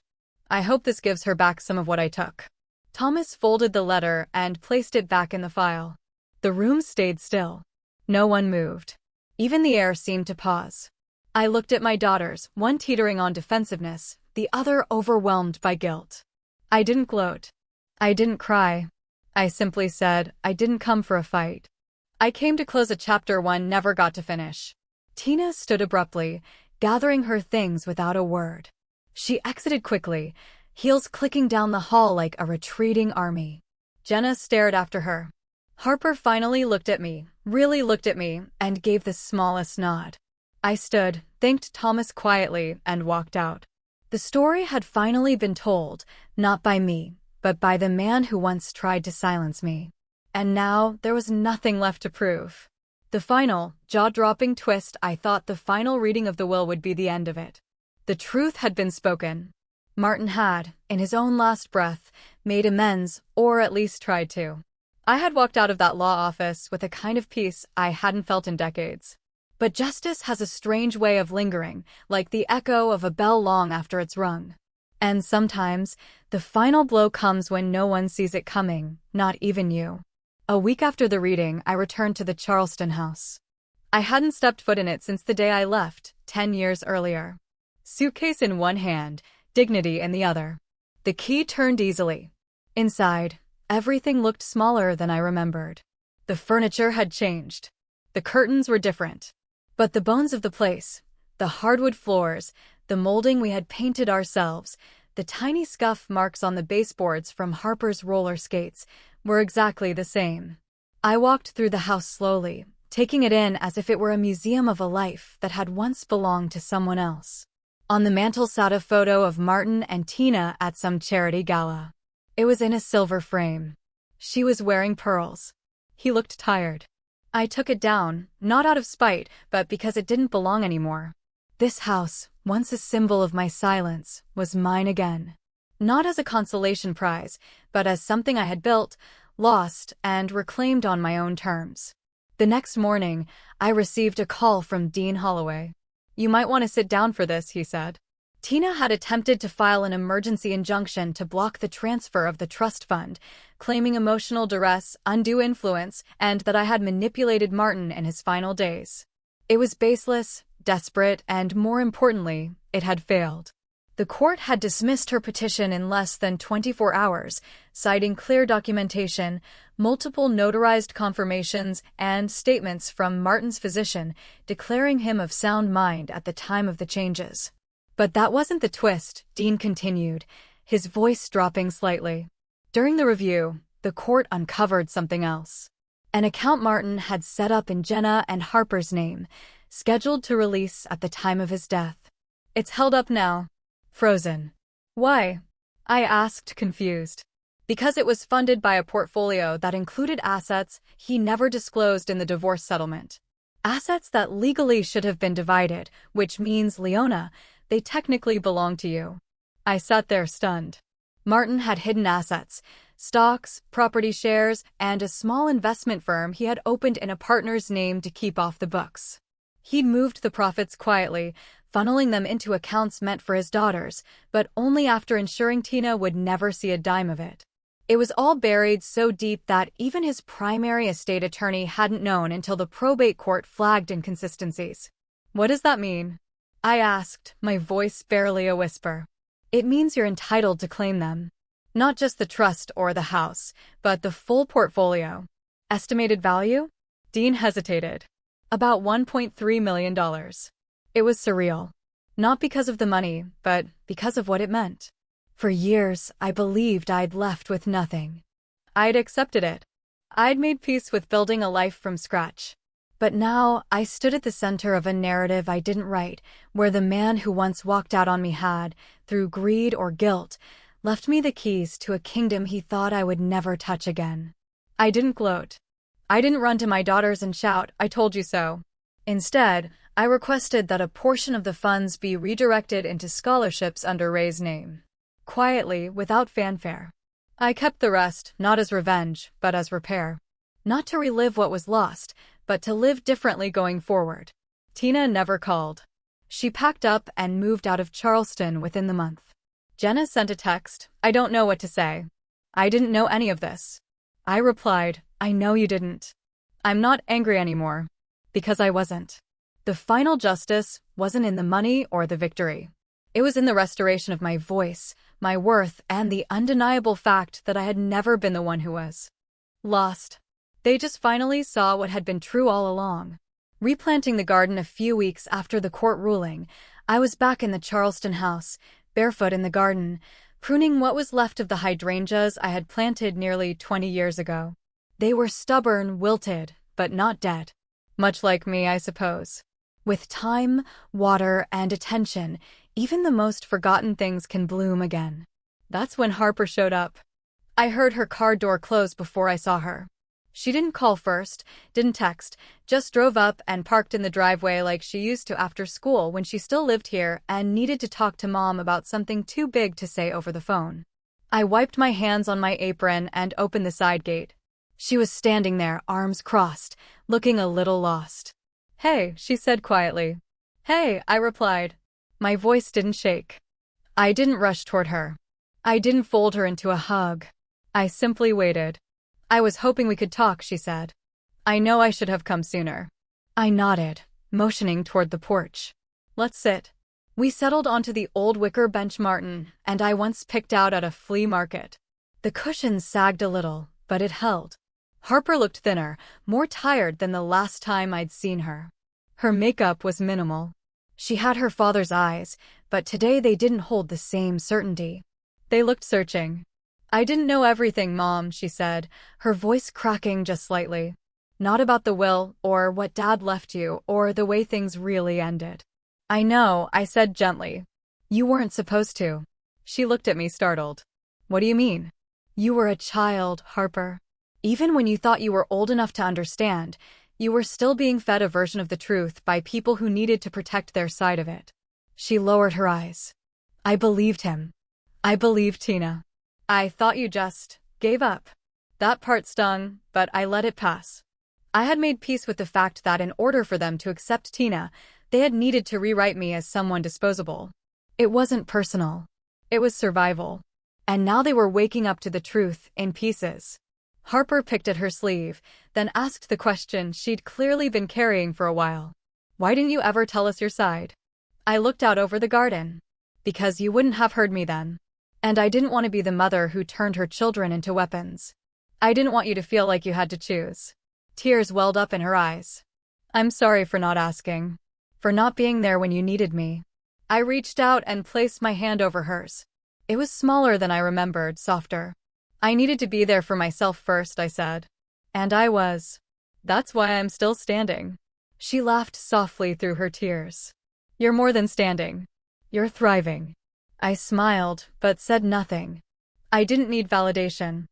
I hope this gives her back some of what I took. Thomas folded the letter and placed it back in the file. The room stayed still. No one moved. Even the air seemed to pause. I looked at my daughters, one teetering on defensiveness, the other overwhelmed by guilt. I didn't gloat. I didn't cry. I simply said, I didn't come for a fight. I came to close a chapter one never got to finish. Tina stood abruptly, gathering her things without a word. She exited quickly, heels clicking down the hall like a retreating army. Jenna stared after her. Harper finally looked at me, really looked at me, and gave the smallest nod. I stood, thanked Thomas quietly, and walked out. The story had finally been told, not by me, but by the man who once tried to silence me. And now there was nothing left to prove. The final, jaw-dropping twist. I thought the final reading of the will would be the end of it. The truth had been spoken. Martin had, in his own last breath, made amends, or at least tried to. I had walked out of that law office with a kind of peace I hadn't felt in decades. But justice has a strange way of lingering, like the echo of a bell long after it's rung. And sometimes, the final blow comes when no one sees it coming, not even you. A week after the reading, I returned to the Charleston house. I hadn't stepped foot in it since the day I left, 10 years earlier. Suitcase in one hand, dignity in the other. The key turned easily. Inside, everything looked smaller than I remembered. The furniture had changed. The curtains were different. But the bones of the place, the hardwood floors, the molding we had painted ourselves, the tiny scuff marks on the baseboards from Harper's roller skates, were exactly the same. I walked through the house slowly, taking it in as if it were a museum of a life that had once belonged to someone else. On the mantel sat a photo of Martin and Tina at some charity gala. It was in a silver frame. She was wearing pearls. He looked tired. I took it down, not out of spite, but because it didn't belong anymore. This house, once a symbol of my silence, was mine again. Not as a consolation prize, but as something I had built, lost, and reclaimed on my own terms. The next morning, I received a call from Dean Holloway. "You might want to sit down for this," he said. Tina had attempted to file an emergency injunction to block the transfer of the trust fund, claiming emotional duress, undue influence, and that I had manipulated Martin in his final days. It was baseless, desperate, and more importantly, it had failed. The court had dismissed her petition in less than 24 hours, citing clear documentation, multiple notarized confirmations, and statements from Martin's physician declaring him of sound mind at the time of the changes. But that wasn't the twist, Dean continued, his voice dropping slightly. During the review, the court uncovered something else. An account Martin had set up in Jenna and Harper's name, scheduled to release at the time of his death. It's held up now. Frozen. Why? I asked, confused. Because it was funded by a portfolio that included assets he never disclosed in the divorce settlement. Assets that legally should have been divided, which means, Leona, they technically belong to you. I sat there stunned. Martin had hidden assets, stocks, property shares, and a small investment firm he had opened in a partner's name to keep off the books. He'd moved the profits quietly, funneling them into accounts meant for his daughters, but only after ensuring Tina would never see a dime of it. It was all buried so deep that even his primary estate attorney hadn't known until the probate court flagged inconsistencies. What does that mean? I asked, my voice barely a whisper. It means you're entitled to claim them. Not just the trust or the house, but the full portfolio. Estimated value? Dean hesitated. About $1.3 million. It was surreal. Not because of the money, but because of what it meant. For years, I believed I'd left with nothing. I'd accepted it. I'd made peace with building a life from scratch. But now, I stood at the center of a narrative I didn't write, where the man who once walked out on me had, through greed or guilt, left me the keys to a kingdom he thought I would never touch again. I didn't gloat. I didn't run to my daughters and shout, "I told you so." Instead, I requested that a portion of the funds be redirected into scholarships under Ray's name. Quietly, without fanfare. I kept the rest, not as revenge, but as repair. Not to relive what was lost, but to live differently going forward. Tina never called. She packed up and moved out of Charleston within the month. Jenna sent a text, "I don't know what to say. I didn't know any of this." I replied, "I know you didn't. I'm not angry anymore." Because I wasn't. The final justice wasn't in the money or the victory. It was in the restoration of my voice, my worth, and the undeniable fact that I had never been the one who was lost. They just finally saw what had been true all along. Replanting the garden a few weeks after the court ruling, I was back in the Charleston house, barefoot in the garden, pruning what was left of the hydrangeas I had planted nearly 20 years ago. They were stubborn, wilted, but not dead. Much like me, I suppose. With time, water, and attention, even the most forgotten things can bloom again. That's when Harper showed up. I heard her car door close before I saw her. She didn't call first, didn't text, just drove up and parked in the driveway like she used to after school when she still lived here and needed to talk to Mom about something too big to say over the phone. I wiped my hands on my apron and opened the side gate. She was standing there, arms crossed, looking a little lost. "Hey," she said quietly. "Hey," I replied. My voice didn't shake. I didn't rush toward her. I didn't fold her into a hug. I simply waited. "I was hoping we could talk," she said. "I know I should have come sooner." I nodded, motioning toward the porch. "Let's sit." We settled onto the old wicker bench Martin and I once picked out at a flea market. The cushions sagged a little, but it held. Harper looked thinner, more tired than the last time I'd seen her. Her makeup was minimal. She had her father's eyes, but today they didn't hold the same certainty. They looked searching. "I didn't know everything, Mom," she said, her voice cracking just slightly. "Not about the will, or what Dad left you, or the way things really ended." "I know," I said gently. "You weren't supposed to." She looked at me startled. "What do you mean?" "You were a child, Harper. Even when you thought you were old enough to understand, you were still being fed a version of the truth by people who needed to protect their side of it." She lowered her eyes. I believed him. I believed Tina. "I thought you just gave up." That part stung, but I let it pass. I had made peace with the fact that in order for them to accept Tina, they had needed to rewrite me as someone disposable. It wasn't personal. It was survival. And now they were waking up to the truth in pieces. Harper picked at her sleeve, then asked the question she'd clearly been carrying for a while. "Why didn't you ever tell us your side?" I looked out over the garden. "Because you wouldn't have heard me then. And I didn't want to be the mother who turned her children into weapons. I didn't want you to feel like you had to choose." Tears welled up in her eyes. "I'm sorry for not asking. For not being there when you needed me." I reached out and placed my hand over hers. It was smaller than I remembered, softer. "I needed to be there for myself first," I said. And I was. That's why I'm still standing. She laughed softly through her tears. "You're more than standing. You're thriving." I smiled, but said nothing. I didn't need validation.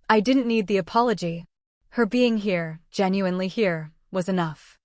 I didn't need the apology. Her being here, genuinely here, was enough.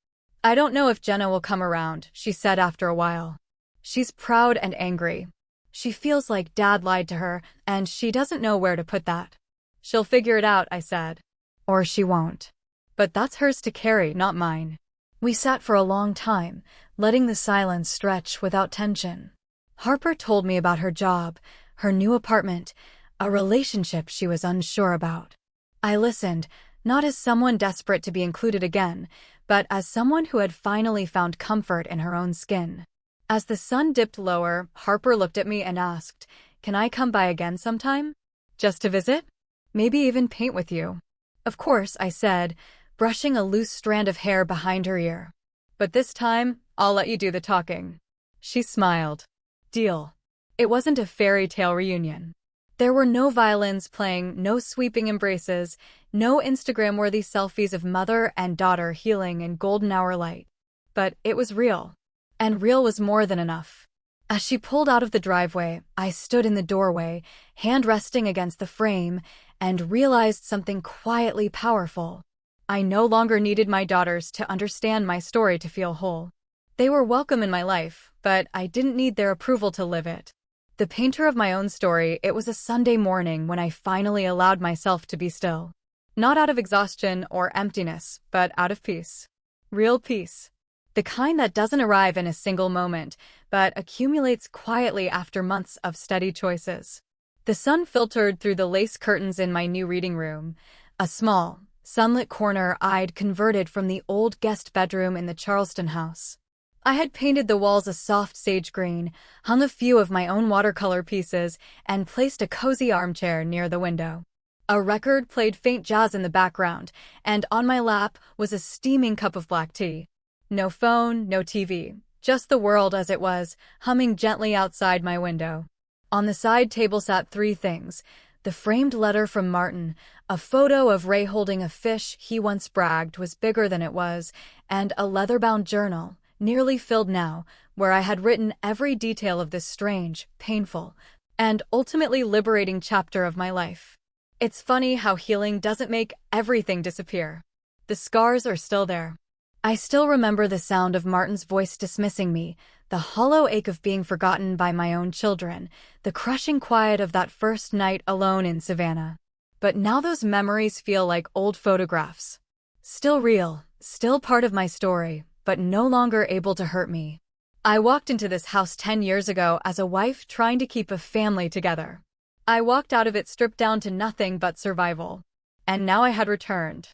"I don't know if Jenna will come around," she said after a while. "She's proud and angry. She feels like Dad lied to her, and she doesn't know where to put that." "She'll figure it out," I said. "Or she won't. But that's hers to carry, not mine." We sat for a long time, letting the silence stretch without tension. Harper told me about her job, her new apartment, a relationship she was unsure about. I listened, not as someone desperate to be included again, but as someone who had finally found comfort in her own skin. As the sun dipped lower, Harper looked at me and asked, "Can I come by again sometime? Just to visit? Maybe even paint with you?" "Of course," I said, brushing a loose strand of hair behind her ear. "But this time, I'll let you do the talking." She smiled. "Deal." It wasn't a fairy tale reunion. There were no violins playing, no sweeping embraces, no Instagram-worthy selfies of mother and daughter healing in golden hour light. But it was real. And real was more than enough. As she pulled out of the driveway, I stood in the doorway, hand resting against the frame, and realized something quietly powerful. I no longer needed my daughters to understand my story to feel whole. They were welcome in my life, but I didn't need their approval to live it. The painter of my own story, it was a Sunday morning when I finally allowed myself to be still. Not out of exhaustion or emptiness, but out of peace. Real peace. The kind that doesn't arrive in a single moment, but accumulates quietly after months of steady choices. The sun filtered through the lace curtains in my new reading room, a small, sunlit corner I'd converted from the old guest bedroom in the Charleston house. I had painted the walls a soft sage green, hung a few of my own watercolor pieces, and placed a cozy armchair near the window. A record played faint jazz in the background, and on my lap was a steaming cup of black tea. No phone, no TV, just the world as it was, humming gently outside my window. On the side table sat three things: the framed letter from Martin, a photo of Ray holding a fish he once bragged was bigger than it was, and a leather-bound journal, nearly filled now, where I had written every detail of this strange, painful, and ultimately liberating chapter of my life. It's funny how healing doesn't make everything disappear. The scars are still there. I still remember the sound of Martin's voice dismissing me, the hollow ache of being forgotten by my own children, the crushing quiet of that first night alone in Savannah. But now those memories feel like old photographs. Still real, still part of my story, but no longer able to hurt me. I walked into this house 10 years ago as a wife trying to keep a family together. I walked out of it stripped down to nothing but survival. And now I had returned.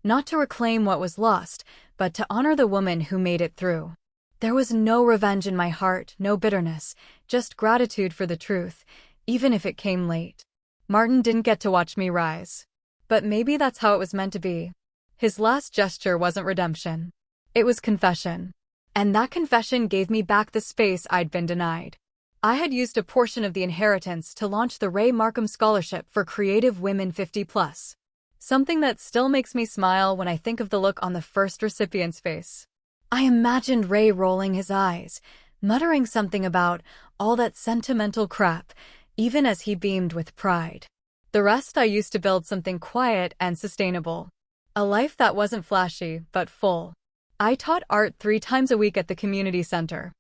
Not to reclaim what was lost, but to honor the woman who made it through. There was no revenge in my heart, no bitterness, just gratitude for the truth, even if it came late. Martin didn't get to watch me rise. But maybe that's how it was meant to be. His last gesture wasn't redemption. It was confession. And that confession gave me back the space I'd been denied. I had used a portion of the inheritance to launch the Ray Markham Scholarship for Creative Women 50+. Something that still makes me smile when I think of the look on the first recipient's face. I imagined Ray rolling his eyes, muttering something about all that sentimental crap, even as he beamed with pride. The rest I used to build something quiet and sustainable. A life that wasn't flashy, but full. I taught art 3 times a week at the community center.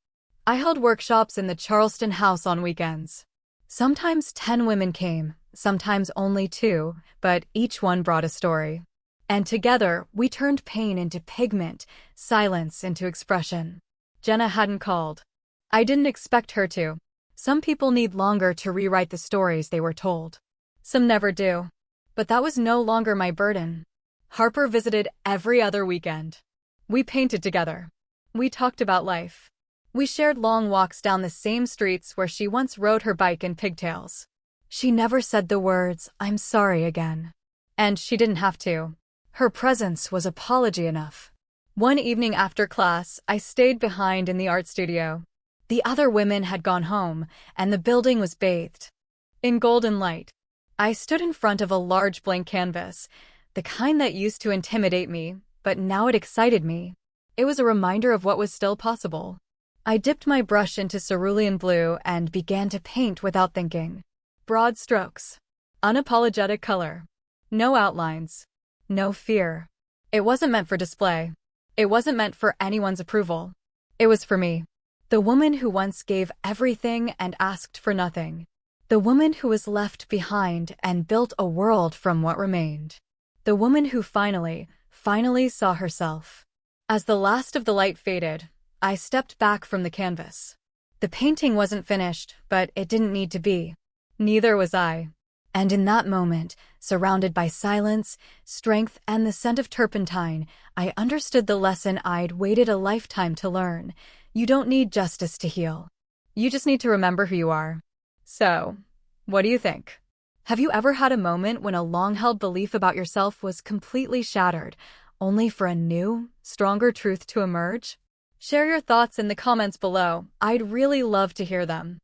I held workshops in the Charleston house on weekends. Sometimes 10 women came, sometimes only 2, but each one brought a story. And together, we turned pain into pigment, silence into expression. Jenna hadn't called. I didn't expect her to. Some people need longer to rewrite the stories they were told. Some never do. But that was no longer my burden. Harper visited every other weekend. We painted together. We talked about life. We shared long walks down the same streets where she once rode her bike in pigtails. She never said the words, "I'm sorry" again. And she didn't have to. Her presence was apology enough. One evening after class, I stayed behind in the art studio. The other women had gone home, and the building was bathed in golden light. I stood in front of a large blank canvas, the kind that used to intimidate me, but now it excited me. It was a reminder of what was still possible. I dipped my brush into cerulean blue and began to paint without thinking. Broad strokes. Unapologetic color. No outlines. No fear. It wasn't meant for display. It wasn't meant for anyone's approval. It was for me. The woman who once gave everything and asked for nothing. The woman who was left behind and built a world from what remained. The woman who finally saw herself. As the last of the light faded, I stepped back from the canvas. The painting wasn't finished, but it didn't need to be. Neither was I. And in that moment, surrounded by silence, strength, and the scent of turpentine, I understood the lesson I'd waited a lifetime to learn. You don't need justice to heal. You just need to remember who you are. So, what do you think? Have you ever had a moment when a long-held belief about yourself was completely shattered, only for a new, stronger truth to emerge? Share your thoughts in the comments below. I'd really love to hear them.